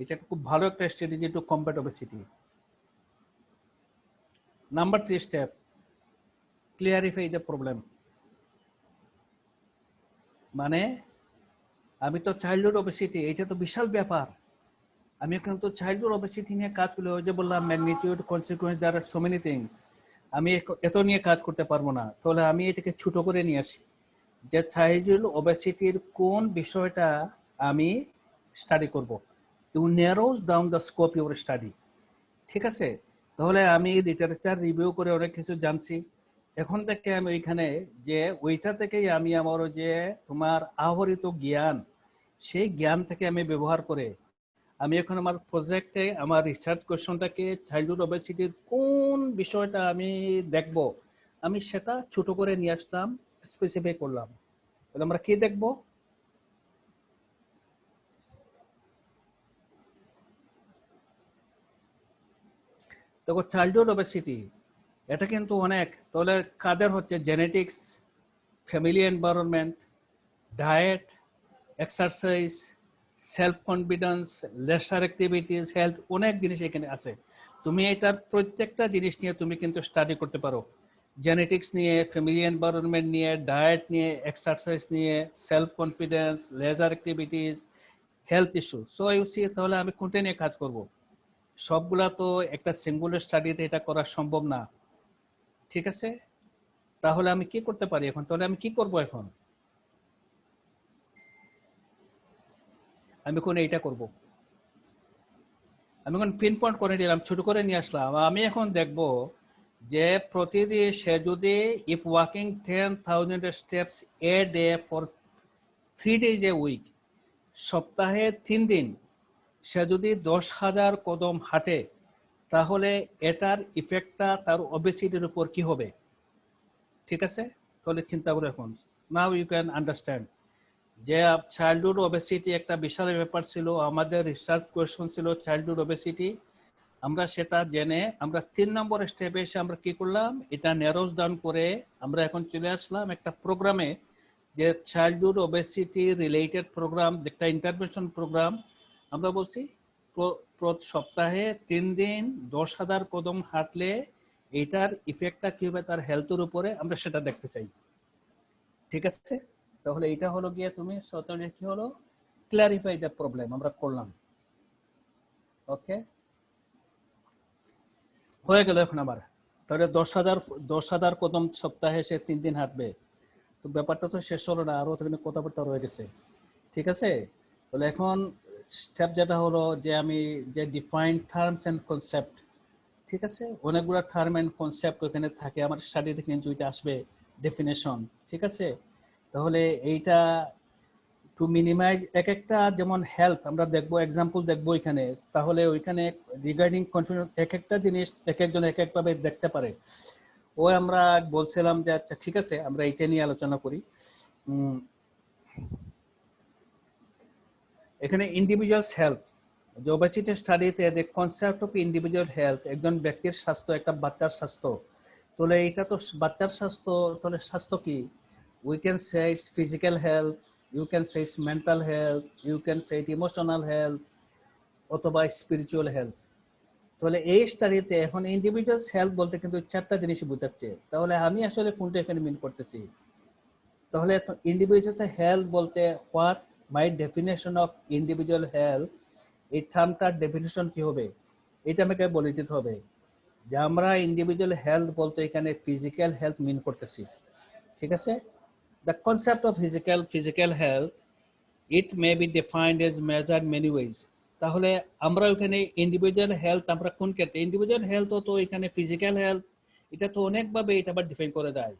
এটা খুব ভালো একটা strategy to combat obesity. Number 3 step, clarify the problem. মানে আমি তো চাইল্ডহুড ওবেসিটি, এটা তো বিশাল ব্যাপার, আমি কিন্তু চাইল্ডহুড ওবেসিটি নিয়ে কাজ করলে, ওই যে বললাম magnitude, consequence, there are so many things, আমি এত নিয়ে কাজ করতে পারবো না। তাহলে আমি এটাকে ছোট করে নিয়ে আসি, যে চাইল্ডহুড ওবেসিটির কোন বিষয়টা আমি স্টাডি করব। You narrows down the scope your study. ঠিক আছে, তাহলে আমি লিটারেচার রিভিউ করে অনেক কিছু জানছি। এখন থেকে আমি ওইখানে যে ওইটা থেকেই আমি আমার যে তোমার আহরিত জ্ঞান, সেই জ্ঞান থেকে আমি ব্যবহার করে আমি এখন আমার প্রজেক্টে আমার রিসার্চ কোয়েশনটাকে চাইল্ডহুড ওবেসিটির কোন বিষয়টা আমি দেখব, আমি সেটা ছোট করে নিয়ে আসলাম, স্পেসিফাই করলাম। তাহলে আমরা কি দেখব? দেখো চাইল্ডহুড ওবেসিটি এটা কিন্তু অনেক, তাহলে কাদের হচ্ছে? Genetics, family environment, diet, exercise, self confidence, leisure activities, health, অনেক জিনিস এখানে আছে। তুমি এটার প্রত্যেকটা জিনিস নিয়ে তুমি কিন্তু স্টাডি করতে পারো। জেনেটিক্স নিয়ে, ফ্যামিলি এনভায়রনমেন্ট নিয়ে, ডায়েট নিয়ে, এক্সারসাইজ নিয়ে, self confidence, leisure activities, health issue. So you see, তাহলে আমি কোনটা নিয়ে কাজ করব? সবগুলা তো একটা সিঙ্গুলার স্টাডিতে এটা করা সম্ভব না। ঠিক আছে, তাহলে আমি কি করতে পারি এখন? তাহলে আমি কি করব এখন? আমি এখন এইটা করব। আমি এখন পিন পয়েন্ট করে নিলাম, ছোট করে নিয়ে আসলাম। আমি এখন দেখব যে প্রতিদিন সে যদি if walking 10,000 steps a day for 3 days a week, সপ্তাহে 3 দিন সে যদি 10,000 কদম হাঁটে, তাহলে এটার ইফেক্টটা তার ওবেসিটির উপর কি হবে? ঠিক আছে, তাহলে চিন্তা করে এখন নাও ইউ ক্যান আন্ডারস্ট্যান্ড যে চাইল্ডহুড ওবেসিটি একটা বিশাল ব্যাপার ছিল। আমাদের রিসার্চ কোয়েশন ছিল চাইল্ডহুড ওবেসিটি। আমরা সেটা জেনে আমরা 3 নম্বর স্টেপে এসে আমরা কি করলাম, এটা ন্যারোজ ডাউন করে আমরা এখন চলে আসলাম একটা প্রোগ্রামে, যে চাইল্ডহুড ওবেসিটি রিলেটেড প্রোগ্রাম, একটা ইন্টারভেনশন প্রোগ্রাম। আমরা বলছি সপ্তাহে 3 দিন 10,000 কদম হাঁটলে এইটার ইফেক্টটা কি হবে তার হেলথের উপরে, আমরা সেটা দেখতে চাই। ঠিক আছে, তাহলে এটা হলো গিয়ে তুমি সতর্ক কি হলো, ক্লারিফাই দ্য প্রবলেম আমরা করলাম। ওকে, হয়ে গেল এখন আবার। তাহলে 10,000 কদম সপ্তাহে সে 3 দিন হাঁটবে। তো ব্যাপারটা তো শেষ হলো না, আরো ওখানে কথাবার্তা রয়ে গেছে। ঠিক আছে, তাহলে এখন স্টেপ যেটা হলো যে আমি যে ডিফাইন টার্মস এন্ড কনসেপ্ট, ঠিক আছে, অনেকগুলো টার্ম এন্ড কনসেপ্ট ওখানে থাকে, আমার স্টাডিতে কিন্তু এটা আসবে ডেফিনেশন। ঠিক আছে, তাহলে এইটা টু মিনিমাইজ এক একটা, যেমন হেলথ আমরা দেখবো, এক্সাম্পল দেখবো এখানে, তাহলে ওইখানে রিগার্ডিং কনফিডেন্স এক একটা জিনিস এক একজন এক একভাবে দেখতে পারে। ওই আমরা বলছিলাম যে আচ্ছা ঠিক আছে আমরা এইটা নিয়ে আলোচনা করি। এখানে ইন্ডিভিজুয়ালস হেলথ, যে ওবেসিটি স্টাডিতে the concept of individual health, একজন ব্যক্তির স্বাস্থ্য, একটা বাচ্চার স্বাস্থ্য। তাহলে এইটা তো বাচ্চার স্বাস্থ্য, তাহলে স্বাস্থ্য কি? We can say it's physical health, you can say it's mental health, you can say it emotional health, অথবা স্পিরিচুয়াল হেলথ। তাহলে এই স্টাডিতে এখন ইন্ডিভিজুয়ালস হেলথ বলতে কিন্তু 4টা জিনিস বোঝাচ্ছে। তাহলে আমি আসলে কোনটা এখানে মিন করতেছি? তাহলে ইন্ডিভিজুয়াল হেলথ বলতে what my definition of individual health, এই টার্মটার ডেফিনেশন কি হবে এটা আমাকে বলে দিতে হবে। যে আমরা ইন্ডিভিজুয়াল হেলথ বলতে এখানে ফিজিক্যাল হেলথ মিন করতেছি। ঠিক আছে, the concept of physical health, it may be defined as measured many ways. তাহলে আমরা ওখানে ইন্ডিভিজুয়াল হেলথ আমরা কোন ক্ষেত্রে, ইন্ডিভিজুয়াল হেলথ তো এখানে ফিজিক্যাল হেলথ, এটা তো অনেকভাবে এটা আবার ডিফাইন করে দেয়।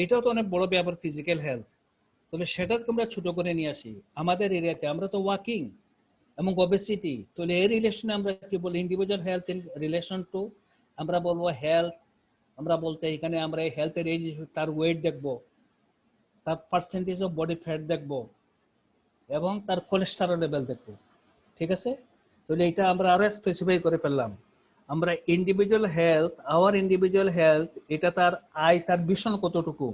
এটাও তো অনেক বড় ব্যাপার ফিজিক্যাল হেলথ। তবে সেটা আমরা ছোট করে নিয়ে আসি আমাদের এরিয়াতে, আমরা তো ওয়াকিং এবং ওবেসিটি, তাহলে এই রিলেশনে আমরা কি বলি, individual health in relation to, আমরা বলবো হেলথ। আমরা বলতে এখানে আমরা এই হেলথের এই তার ওয়েট দেখবো, তার পার্সেন্টেজ অফ বডি ফ্যাট দেখবো, এবং তার কোলেস্টেরল লেভেল দেখবো। ঠিক আছে, তাহলে এটা আমরা আরো স্পেসিফাই করে ফেললাম। আমরা individual health, our individual health, এটা তার আয়, তার ভিশন কতটুকু,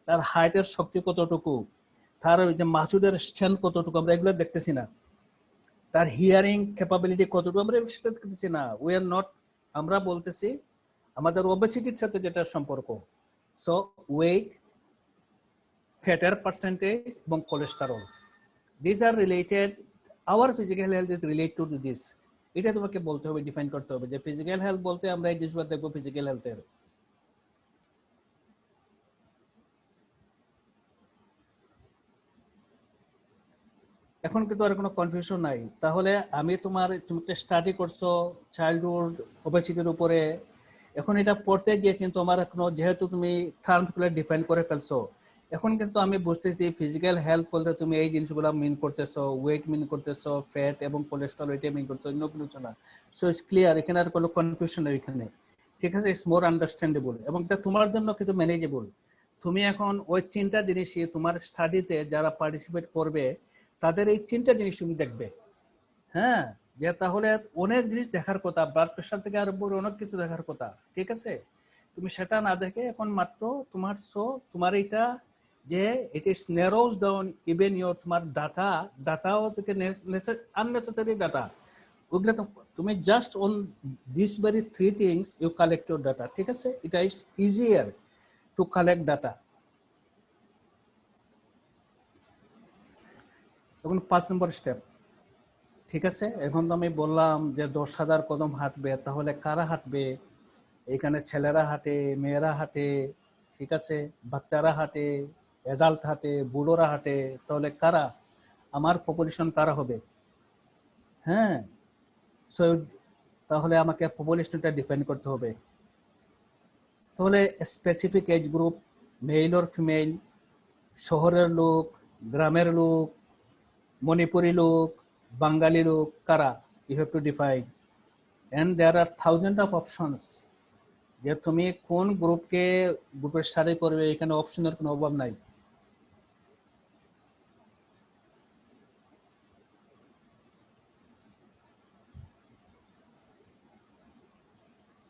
তার হার্টের শক্তি কতটুকু, তার ওই যে মাসুদের স্ট্রেংথ কতটুকু, আমরা এগুলো দেখতেছি না। তার হিয়ারিং ক্যাপাবিলিটি কতটুকু, আমরা সেটা দেখতেছি না। উই আর নট, আমরা বলতেছি আমাদের ওবেসিটির সাথে যেটা সম্পর্ক। সো ওয়েট, ফ্যাটের পার্সেন্টেজ এবং cholesterol, this are related, our physical health is related to this. এটা তোমাকে বলতে হবে, ডিফাইন করতে হবে যে ফিজিক্যাল হেলথ বলতে আমরা এই জিনিসগুলো দেখবো ফিজিক্যাল হেলথের। এখন কিন্তু আর কোনো কনফিউশন নাই। তাহলে আমি তুমি স্টাডি করছো চাইল্ডহুড ওবেসিটির উপরে, এখন এটা পড়তে গিয়ে কিন্তু আমার এখনো, যেহেতু তুমি টার্মগুলো ডিফাইন করে ফেলছো, এখন কিন্তু আমি বুঝতেছি ফিজিক্যাল হেলথ বলতে তুমি এই জিনিসগুলো মিন করতেছো, ওয়েট মিন করতেছো, ফ্যাট এবং কোলেস্ট্রল এটা মিন করতেছো, অন্য কিছু না। সো ইটস ক্লিয়ার, এখানে আর কোনো কনফিউশন নেই এখানে, ঠিক আছে? ইটস মোর আন্ডারস্ট্যান্ডেবল এবং এটা তোমার জন্য কিন্তু ম্যানেজেবল। তুমি এখন ওই 3টা জিনিসই তোমার স্টাডিতে যারা পার্টিসিপেট করবে তাদের এই 3টা জিনিস তুমি দেখবে, হ্যাঁ, যে তাহলে অনেক জিনিস দেখার কথা, ব্লাড প্রেশার থেকে আরম্ভ করে অনেক কিছু দেখার কথা, ঠিক আছে? তুমি সেটা না দেখে এখন মাত্র তোমার এইটা যে it is narrows down even your তোমার ডাটাও থেকে আননেসেসারি ডাটা, ওগুলো তুমি just on this very 3 things you collect your data, ঠিক আছে? এটা is easier to collect data. এখন 5 নম্বর স্টেপ, ঠিক আছে? এখন তো আমি বললাম যে 10,000 কদম হাঁটবে, তাহলে কারা হাঁটবে? এখানে ছেলেরা হাঁটে, মেয়েরা হাঁটে, ঠিক আছে, বাচ্চারা হাঁটে, অ্যাডাল্ট হাঁটে, বুড়োরা হাঁটে, তাহলে কারা আমার পপুলেশন কারা হবে? হ্যাঁ, সো তাহলে আমাকে পপুলেশনটা ডিফাইন করতে হবে। তাহলে specific age group, male or female, শহরের লোক, গ্রামের লোক, মণিপুরি লোক, বাঙালি লোক, কারা? You have to define, and there are thousand of options, যে তুমি কোন গ্রুপের স্টাডি করবে, এখানে অপশনের কোনো অভাব নাই।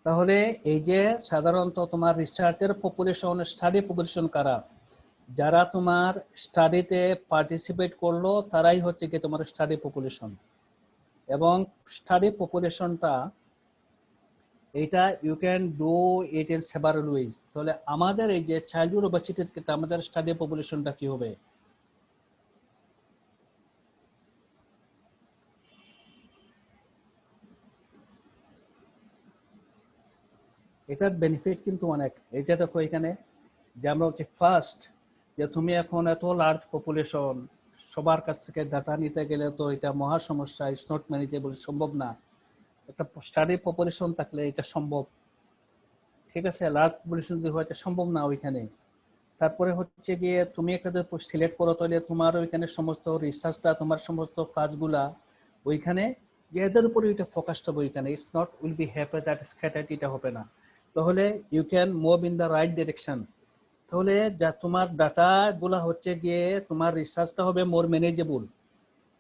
তাহলে এই যে সাধারণত তোমার রিসার্চের পপুলেশন, স্টাডি পপুলেশন কারা? যারা তোমার স্টাডিতে পার্টিসিপেট করলো তারাই হচ্ছে কি তোমার স্টাডি পপুলেশন। এবং স্টাডি পপুলেশনটা এটা you can do it in several ways. তাহলে আমাদের এই যে চাইল্ডহুড ওবেসিটির ক্ষেত্রে আমাদের স্টাডি পপুলেশনটা কি হবে? এটার বেনিফিট কিন্তু অনেক। এই যে দেখো এখানে যে আমরা হচ্ছে ফার্স্ট, যে তুমি এখন এত লার্জ পপুলেশন, সবার কাছ থেকে ডাটা নিতে গেলে তো এটা মহা সমস্যা, ইটস নট ম্যানেজেবল, সম্ভব না। একটা স্টাডি পপুলেশন থাকলে এটা সম্ভব, ঠিক আছে? লার্জ পপুলেশন যদি হয় এটা সম্ভব না ওইখানে। তারপরে হচ্ছে গিয়ে তুমি একটা সিলেক্ট করো, তাহলে তোমার ওইখানে সমস্ত রিসার্চটা, তোমার সমস্ত কাজগুলা ওইখানে যে এদের উপরে এটা ফোকাসড হবে ওইখানে, it's not will be happy that scattered, এটা হবে না। তাহলে you can move in the right direction. তাহলে যা তোমার ডাটা গুলা হচ্ছে গিয়ে তোমার রিসার্চটা হবে মোর ম্যানেজেবল,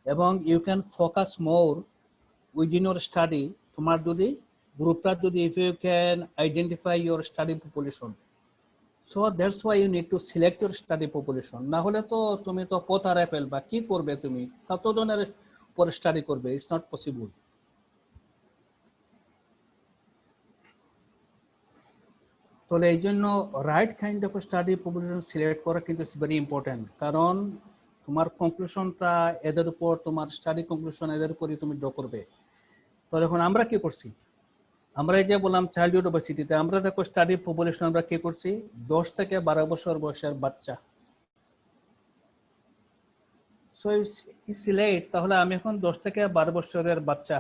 এবং you can focus more within your study. তোমার যদি গ্রুপটা যদি if you can identify your study population, so that's why you need to select your study population. না হলে তো তুমি তো পথ হারায় ফেলবা, কি করবে তুমি? কতজনের পরে স্টাডি করবে? It's not possible. তাহলে এই জন্য right kind of study population select করা কিন্তু ইটস ভেরি ইম্পর্টেন্ট, কারণ তোমার কনক্লুশনটা এদের উপর, তোমার স্টাডি কনক্লুশন এদের উপরই তুমি ড্র করবে। তো এখন আমরা কি করছি? আমরা এই যে বললাম চাইল্ডহুড ওবেসিটিতে আমরা দেখো স্টাডি পপুলেশন আমরা কি করছি, 10 থেকে 12 বছর বয়সের বাচ্চা। সো সিলেক্ট, তাহলে আমি এখন 10 থেকে 12 বছরের বাচ্চা,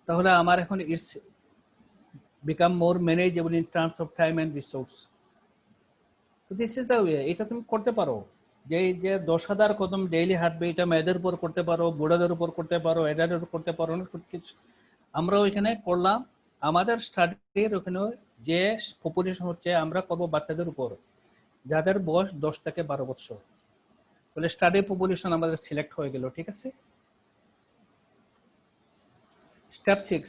তাহলে আমার এখন it's become more manageable in terms of time and resource. তো দিস ইজ দ্য ওয়ে, এটা তুমি করতে পারো। যে 10,000 কদম ডেইলি হাঁটবে, এটা মেয়েদের উপর করতে পারো, বুড়াদের উপর করতে পারো, এডাল্টের উপর করতে পারো, অনেক কিছু আমরা ওইখানে করলাম। আমাদের স্টাডির ওখানে যে পপুলেশন হচ্ছে আমরা করবো বাচ্চাদের উপর, যাদের বয়স 10 থেকে 12 বছর। তাহলে স্টাডি পপুলেশন আমাদের সিলেক্ট হয়ে গেল, ঠিক আছে? স্টেপ 6,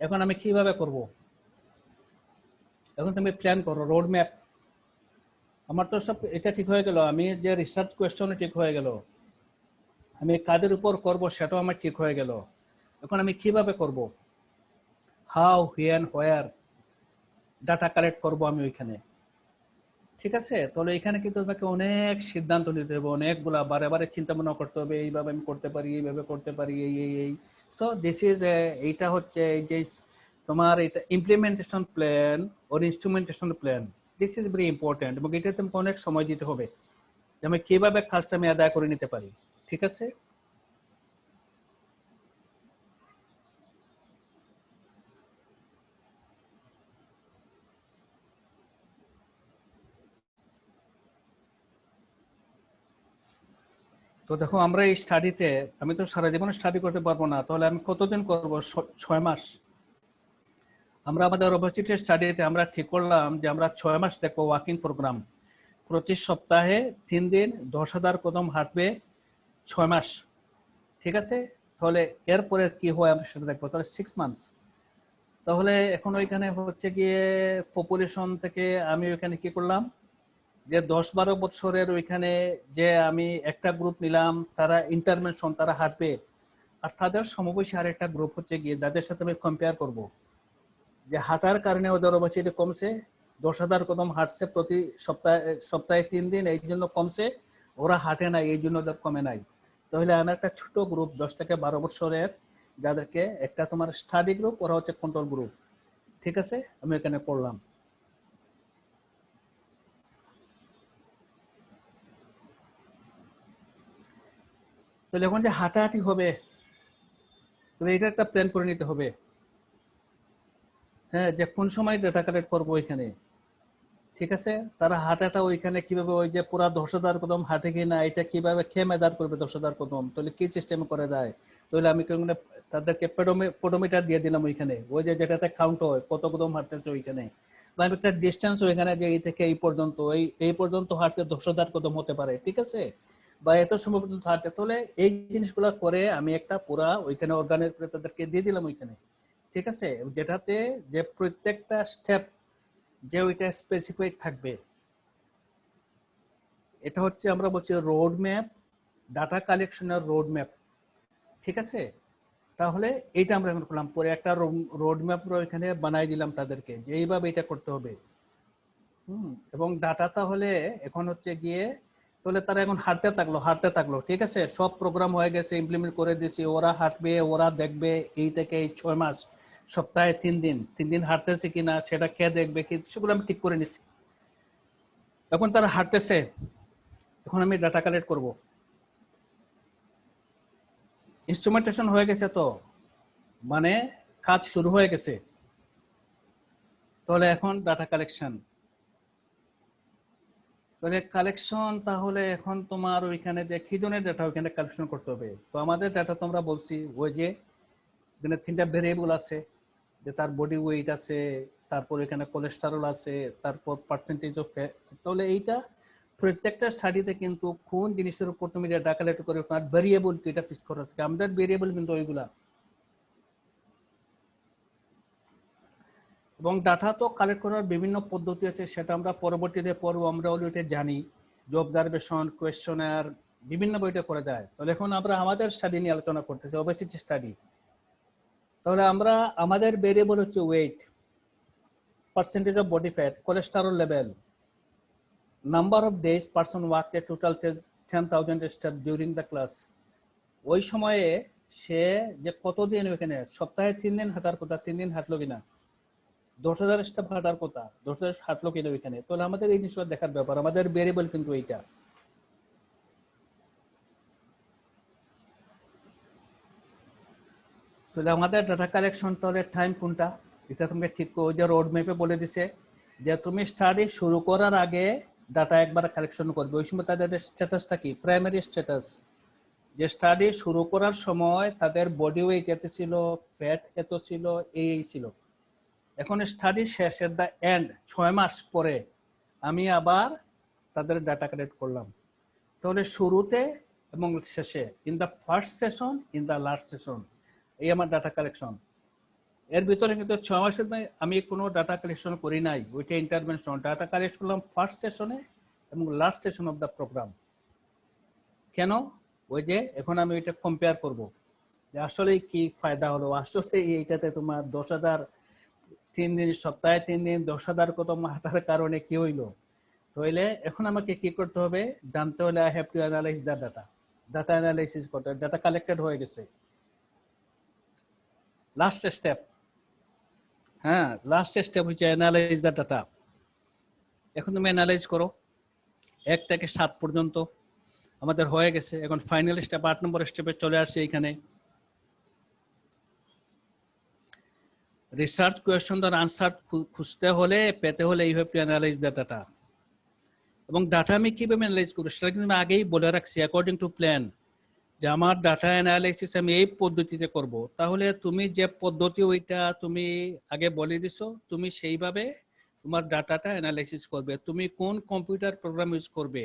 এখন আমি কিভাবে করব? এখন তুমি প্ল্যান করো, রোড ম্যাপ। আমার তো সব এটা ঠিক হয়ে গেল, আমি যে রিসার্চ কোয়েশ্চন ঠিক হয়ে গেল, আমি কাদের উপর করব সেটাও আমার ঠিক হয়ে গেল। এখন আমি কিভাবে করব? How, when, where data collect করব আমি ওইখানে, ঠিক আছে? তাহলে এখানে কিন্তু তোমাকে অনেক সিদ্ধান্ত নিতে হবে, অনেকগুলা বারে বারে চিন্তা ভাবনা করতে হবে, এইভাবে আমি করতে পারি, এইভাবে করতে পারি, এই। সো দিস ইজ এইটা হচ্ছে এই যে তোমার এটা implementation plan or instrumentation plan, this is very important, এবং এটা তোমাকে অনেক সময় দিতে হবে। যে আমি কিভাবে কাজটা আমি আদায় করে নিতে পারি। ঠিক আছে, তো দেখো আমরা এই স্টাডিতে, আমি তো সারা জীবন স্টাডি করতে পারবো না, তাহলে আমি কতদিন করব? 6 মাস। আমরা আমাদের অবচিট স্টাডিতে আমরা ঠিক করলাম যে আমরা 6 মাস দেখবো ওয়াকিং প্রোগ্রাম, প্রতি সপ্তাহে 3 দিন 10,000 কদম হাঁটবে 6 মাস। ঠিক আছে, তাহলে এরপরে কি হয় আমরা সেটা দেখবো। তাহলে 6 মান্থস। তাহলে এখন ওইখানে হচ্ছে গিয়ে পপুলেশন থেকে আমি ওইখানে কি করলাম, যে 10-12 বছরের ওইখানে যে আমি একটা গ্রুপ নিলাম, তারা ইন্টারভেনশন, তারা হাঁটবে, আর তাদের সমবয়সী আর একটা গ্রুপ হচ্ছে গিয়ে যাদের সাথে আমি কম্পেয়ার করব, যে হাঁটার কারণে ওদের ওবেসিটি কমছে, 10,000 কদম হাঁটছে প্রতি সপ্তাহে 3 দিন, এই জন্য কমছে। ওরা হাঁটে নাই, এই জন্য ওদের কমে নাই। তাহলে আমি একটা ছোট গ্রুপ 10 থেকে 12 বছরের, যাদেরকে একটা তোমার স্টাডি গ্রুপ, ওরা হচ্ছে কন্ট্রোল গ্রুপ। ঠিক আছে, আমি এখানে পড়লাম। তাহলে এখন যে হাঁটাহাঁটি হবে, তবে এটা একটা প্ল্যান করে নিতে হবে। হ্যাঁ, যে কোন সময় ডাটা কালেক্ট করবো ওইখানে। ঠিক আছে, তারা হাঁটাটা ওইখানে কিভাবে, ওই যে পুরা 10,000 কদম হাঁটে কিনা, এটা কিভাবে খেয়ে মেদার করবে 10,000 কদম, তাহলে কি সিস্টেম করে দেয়। তাহলে আমি তাদেরকে পেডোমিটার দিয়ে দিলাম ওইখানে, ওই যে যেটাতে কাউন্ট হয় কত কদম হাঁটতেছে ওইখানে, বা আমি একটা ডিস্টেন্স ওইখানে, যে এই থেকে এই পর্যন্ত, এই পর্যন্ত হাঁটতে 10,000 কদম হতে পারে। ঠিক আছে, বা এত সময় পর্যন্ত হাঁটতে। তাহলে এই জিনিসগুলো করে আমি একটা পুরা ওইখানে অর্গানাইজ করে তাদেরকে দিয়ে দিলাম ওইখানে। ঠিক আছে, যেটাতে যে প্রত্যেকটা স্টেপ যে ওইটা স্পেসিফাইড থাকবে। এটা হচ্ছে আমরা বলছি রোড ম্যাপ, ডাটা কালেকশনের রোড ম্যাপ। ঠিক আছে, তাহলে এইটা আমরা এখন করলাম, পরে একটা রোড ম্যাপ এখানে বানাই দিলাম তাদেরকে, যে এইভাবে এটা করতে হবে। এবং ডাটা তাহলে এখন হচ্ছে গিয়ে, তাহলে তারা এখন হাঁটতে থাকলো। ঠিক আছে, সব প্রোগ্রাম হয়ে গেছে, ইমপ্লিমেন্ট করে দিয়েছি, ওরা হাঁটবে, ওরা দেখবে এই থেকে এই 6 মাস, সপ্তাহে 3 দিন হাঁটতেছে কিনা সেটা খেয়ে দেখবে কি, সেগুলো আমি ঠিক করে নিচ্ছি। এখন তারা হাঁটতেছে, এখন আমি ডাটা কালেক্ট করব। ইনস্ট্রুমেন্টেশন হয়ে গেছে, তো মানে কাজ শুরু হয়ে গেছে। তাহলে এখন ডাটা কালেকশন, তাহলে কালেকশন, তাহলে এখন তোমার ওইখানে যে কি ধরনের ডাটা ওইখানে কালেকশন করতে হবে। তো আমাদের ডাটা তো আমরা বলছি ওই যে এখানে 3টা ভেরিয়েবল আছে, যে তার বডি ওয়েট আছে, তারপর এখানে কোলেস্টেরল আছে, তারপর পার্সেন্টেজ অফ ফ্যাট। তাহলে এইটা প্রত্যেকটা স্টাডিতে কিন্তু কোন জিনিসের উপর তুমি ডাটা কালেক্ট করে তোমার ভেরিয়েবল এটা ফিক্স করা থাকে। আমাদের ভেরিয়েবল কিন্তু ওইগুলা। এবং ডাটা তো কালেক্ট করার বিভিন্ন পদ্ধতি আছে, সেটা আমরা পরবর্তীতে পড়বো। আমরা অলরেডি জানি যে অবজারভেশন, কোয়েশ্চনার, বিভিন্ন বইতে করা যায়। তাহলে এখন আমরা আমাদের স্টাডি নিয়ে আলোচনা করতেছি, ওবেসিটি স্টাডি। তাহলে আমরা আমাদের ভেরিয়েবল হচ্ছে weight, percentage of body fat, cholesterol level, number of days person work a total 10,000 step during the class. ওই সময়ে সে যে কতদিন ওইখানে, সপ্তাহে 3 দিন হাঁটার কথা, 3 দিন হাঁটলো কিনা, 10,000 স্টেপ হাঁটার কথা, 10,000 হাঁটলো কিনা ওইখানে। তাহলে আমাদের এই জিনিসটা দেখার ব্যাপার, আমাদের ভেরিয়েবল কিন্তু এইটা। তাহলে আমাদের ডাটা কালেকশন, তাহলে টাইম কোনটা, এটা তুমি ঠিক, ওই যে রোড ম্যাপে বলে দিছে যে তুমি স্টাডি শুরু করার আগে ডাটা একবার কালেকশন করবে। ওই সময় তাদের স্ট্যাটাসটা কি, প্রাইমারি স্ট্যাটাস, যে স্টাডি শুরু করার সময় তাদের বডি ওয়েট এত ছিল, ফ্যাট এত ছিল, এই ছিল। এখন স্টাডি শেষ, এট দ্য এন্ড 6 মাস পরে আমি আবার তাদের ডাটা কালেক্ট করলাম। তাহলে শুরুতে এবং শেষে, in the first session, in the last session, এই আমার ডাটা কালেকশন। এর ভিতরে কিন্তু 6 মাসের আমি কোনো ডাটা কালেকশন করি নাই, ওইটা ইন্টারভেনশন। ডাটা কালেক্ট করলাম ফার্স্ট সেশনে এবং last session of the program. কেন? ওই যে এখন আমি ওইটা কম্পেয়ার করব, যে আসলে কি ফায়দা হলো, আসলে এইটাতে তোমার 10,000 3 দিন, সপ্তাহে 3 দিন 10,000 কত হাঁটার কারণে কি হইলো। তাহলে এখন আমাকে কি করতে হবে, জানতে হলে I have to analyse the data. Data analysis করতে হবে, ডাটা কালেক্টেড হয়ে গেছে। লাস্ট স্টেপ, হ্যাঁ লাস্ট স্টেপ হচ্ছে অ্যানালাইজ দ্য ডাটা। এখন তুমি অ্যানালাইজ করো। 1 থেকে 7 পর্যন্ত আমাদের হয়ে গেছে। এখন ফাইনাল স্টেপ 8 নম্বর স্টেপে চলে আসছে এখানে। রিসার্চ কোয়েশ্চন আর আনসার খুঁজতে হলে, পেতে হলে you have to analyse the data. এবং ডাটা আমি কিভাবে অ্যানালাইজ করব সেটা কিন্তু আমি আগেই বলে রাখছি, অ্যাকর্ডিং টু প্ল্যান, যে আমার ডাটা অ্যানালাইসিস আমি এই পদ্ধতিতে করব। তাহলে তুমি যে পদ্ধতি ওইটা তুমি আগে বলে দিছো, তুমি সেইভাবে তোমার ডাটাটা অ্যানালাইসিস করবে। তুমি কোন কম্পিউটার প্রোগ্রাম ইউজ করবে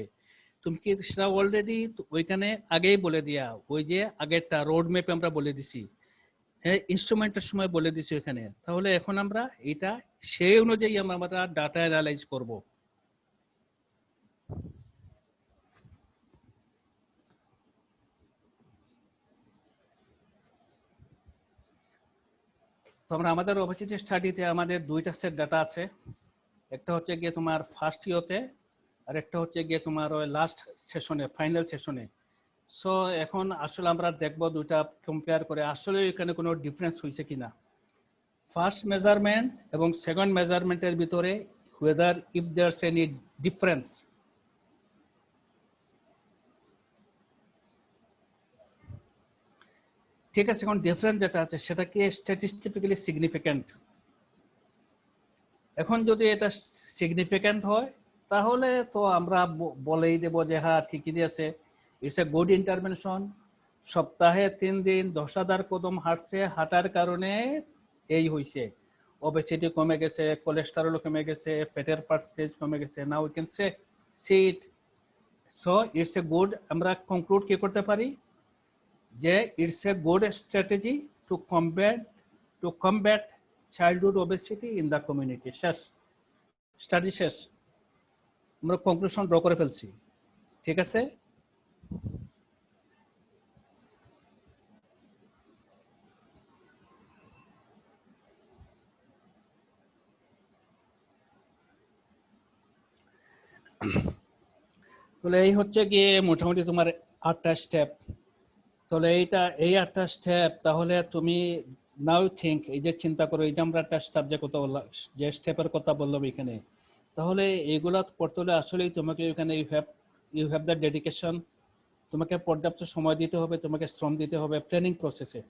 তুমি কি সেটা অলরেডি ওইখানে আগেই বলে দিয়া, ওই যে আগেরটা রোড ম্যাপে আমরা বলে দিছি, হ্যাঁ ইনস্ট্রুমেন্টের সময় বলে দিছি ওইখানে। তাহলে এখন আমরা এটা সেই অনুযায়ী আমরা ডাটা অ্যানালাইজ করব। তোমরা আমাদের অবচিতি স্টাডিতে আমাদের 2টা সেট ডাটা আছে। একটা হচ্ছে গিয়ে তোমার ফার্স্ট ইয়ারতে, আর একটা হচ্ছে গিয়ে তোমার ওই লাস্ট সেশনে, ফাইনাল সেশনে। সো এখন আসলে আমরা দেখব 2টা কম্পেয়ার করে আসলে এখানে কোনো ডিফারেন্স হয়েছে কিনা। ফার্স্ট মেজারমেন্ট এবং সেকেন্ড মেজারমেন্টের ভিতরে whether if there's any difference। ঠিক আছে, এখন ডিফারেন্স যেটা আছে সেটা কি স্ট্যাটিস্টিক্যালি সিগনিফিক্যান্ট। এখন যদি এটা সিগনিফিক্যান্ট হয় তাহলে তো আমরা বলেই দেব যে হ্যাঁ ঠিকই আছে, ইটস এ গুড ইন্টারভেনশন। সপ্তাহে 3 দিন 10,000 কদম হাঁটছে, হাঁটার কারণে এই হয়েছে, ওবেসিটি কমে গেছে, কোলেস্টেরল কমে গেছে, পেটের পার্সেন্টেজ কমে গেছে। Now we can say it. So it's a good, আমরা কনক্লুড কি করতে পারি যে it's a good strategy to combat childhood obesity in the community. শেষ, স্টাডি শেষ, আমরা কনক্লুশন ড্র করে ফেলছি। ঠিক আছে, তাহলে এই হচ্ছে গিয়ে মোটামুটি তোমার 8টা স্টেপ। তাহলে এই 8টা স্টেপ, তাহলে তুমি নাও থিঙ্ক, এই যে চিন্তা করো, এই যে আমরা একটা স্টেপ যে কথা বললাম, যে স্টেপের কথা বললাম এখানে, তাহলে এগুলা করতে হলে আসলেই তোমাকে এখানে ইউ হ্যাভ দ্য ডেডিকেশন, তোমাকে পর্যাপ্ত সময় দিতে হবে, তোমাকে শ্রম দিতে হবে প্ল্যানিং প্রসেসে।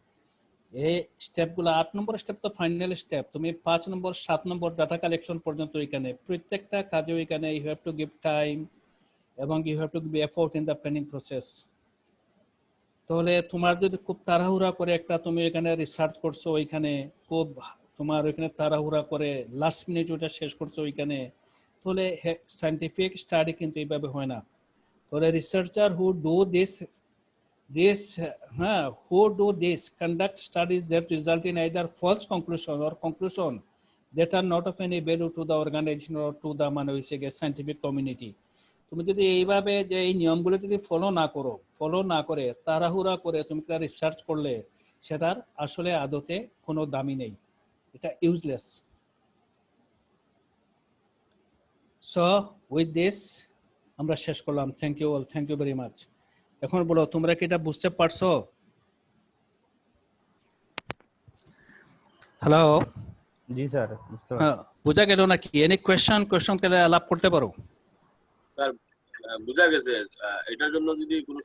এই স্টেপগুলো 8 নম্বর স্টেপ তো ফাইনাল স্টেপ, তুমি 5 নম্বর 7 নম্বর ডাটা কালেকশন পর্যন্ত এখানে প্রত্যেকটা কাজে এখানে you have to give time এবং you have to give effort in the planning process. তাহলে তোমার যদি খুব তাড়াহুড়া করে একটা তুমি এখানে রিসার্চ করছো, ওইখানে খুব তোমার ওইখানে তাড়াহুড়া করে লাস্ট মিনিট ওটা শেষ করছো ওইখানে, তাহলে সায়েন্টিফিক স্টাডি কিন্তু এইভাবে হয় না। তাহলে researcher who do this conduct studies that result in either false conclusion or conclusion that are not of any value to the organization or to the scientific community। তুমি যদি এইভাবে যে এই নিয়মগুলো যদি ফলো না করে তাড়াহুড়া করে তুমি রিসার্চ করলে সেটার আসলে আদতে কোনো দামই নেই, এটা ইউজলেস। সো উইথ দিস আমরা শেষ করলাম। Thank you all, thank you very much. এখন বলো তোমরা কি এটা বুঝতে পারছো? হ্যালো, জি স্যার, বুঝতে হ্যাঁ পারছি। বোঝা গেল নাকি? এনি কোয়েশ্চন কেলে আলাপ করতে পারো? স্যার বুঝা গেছে। এটার জন্য যদি কোনো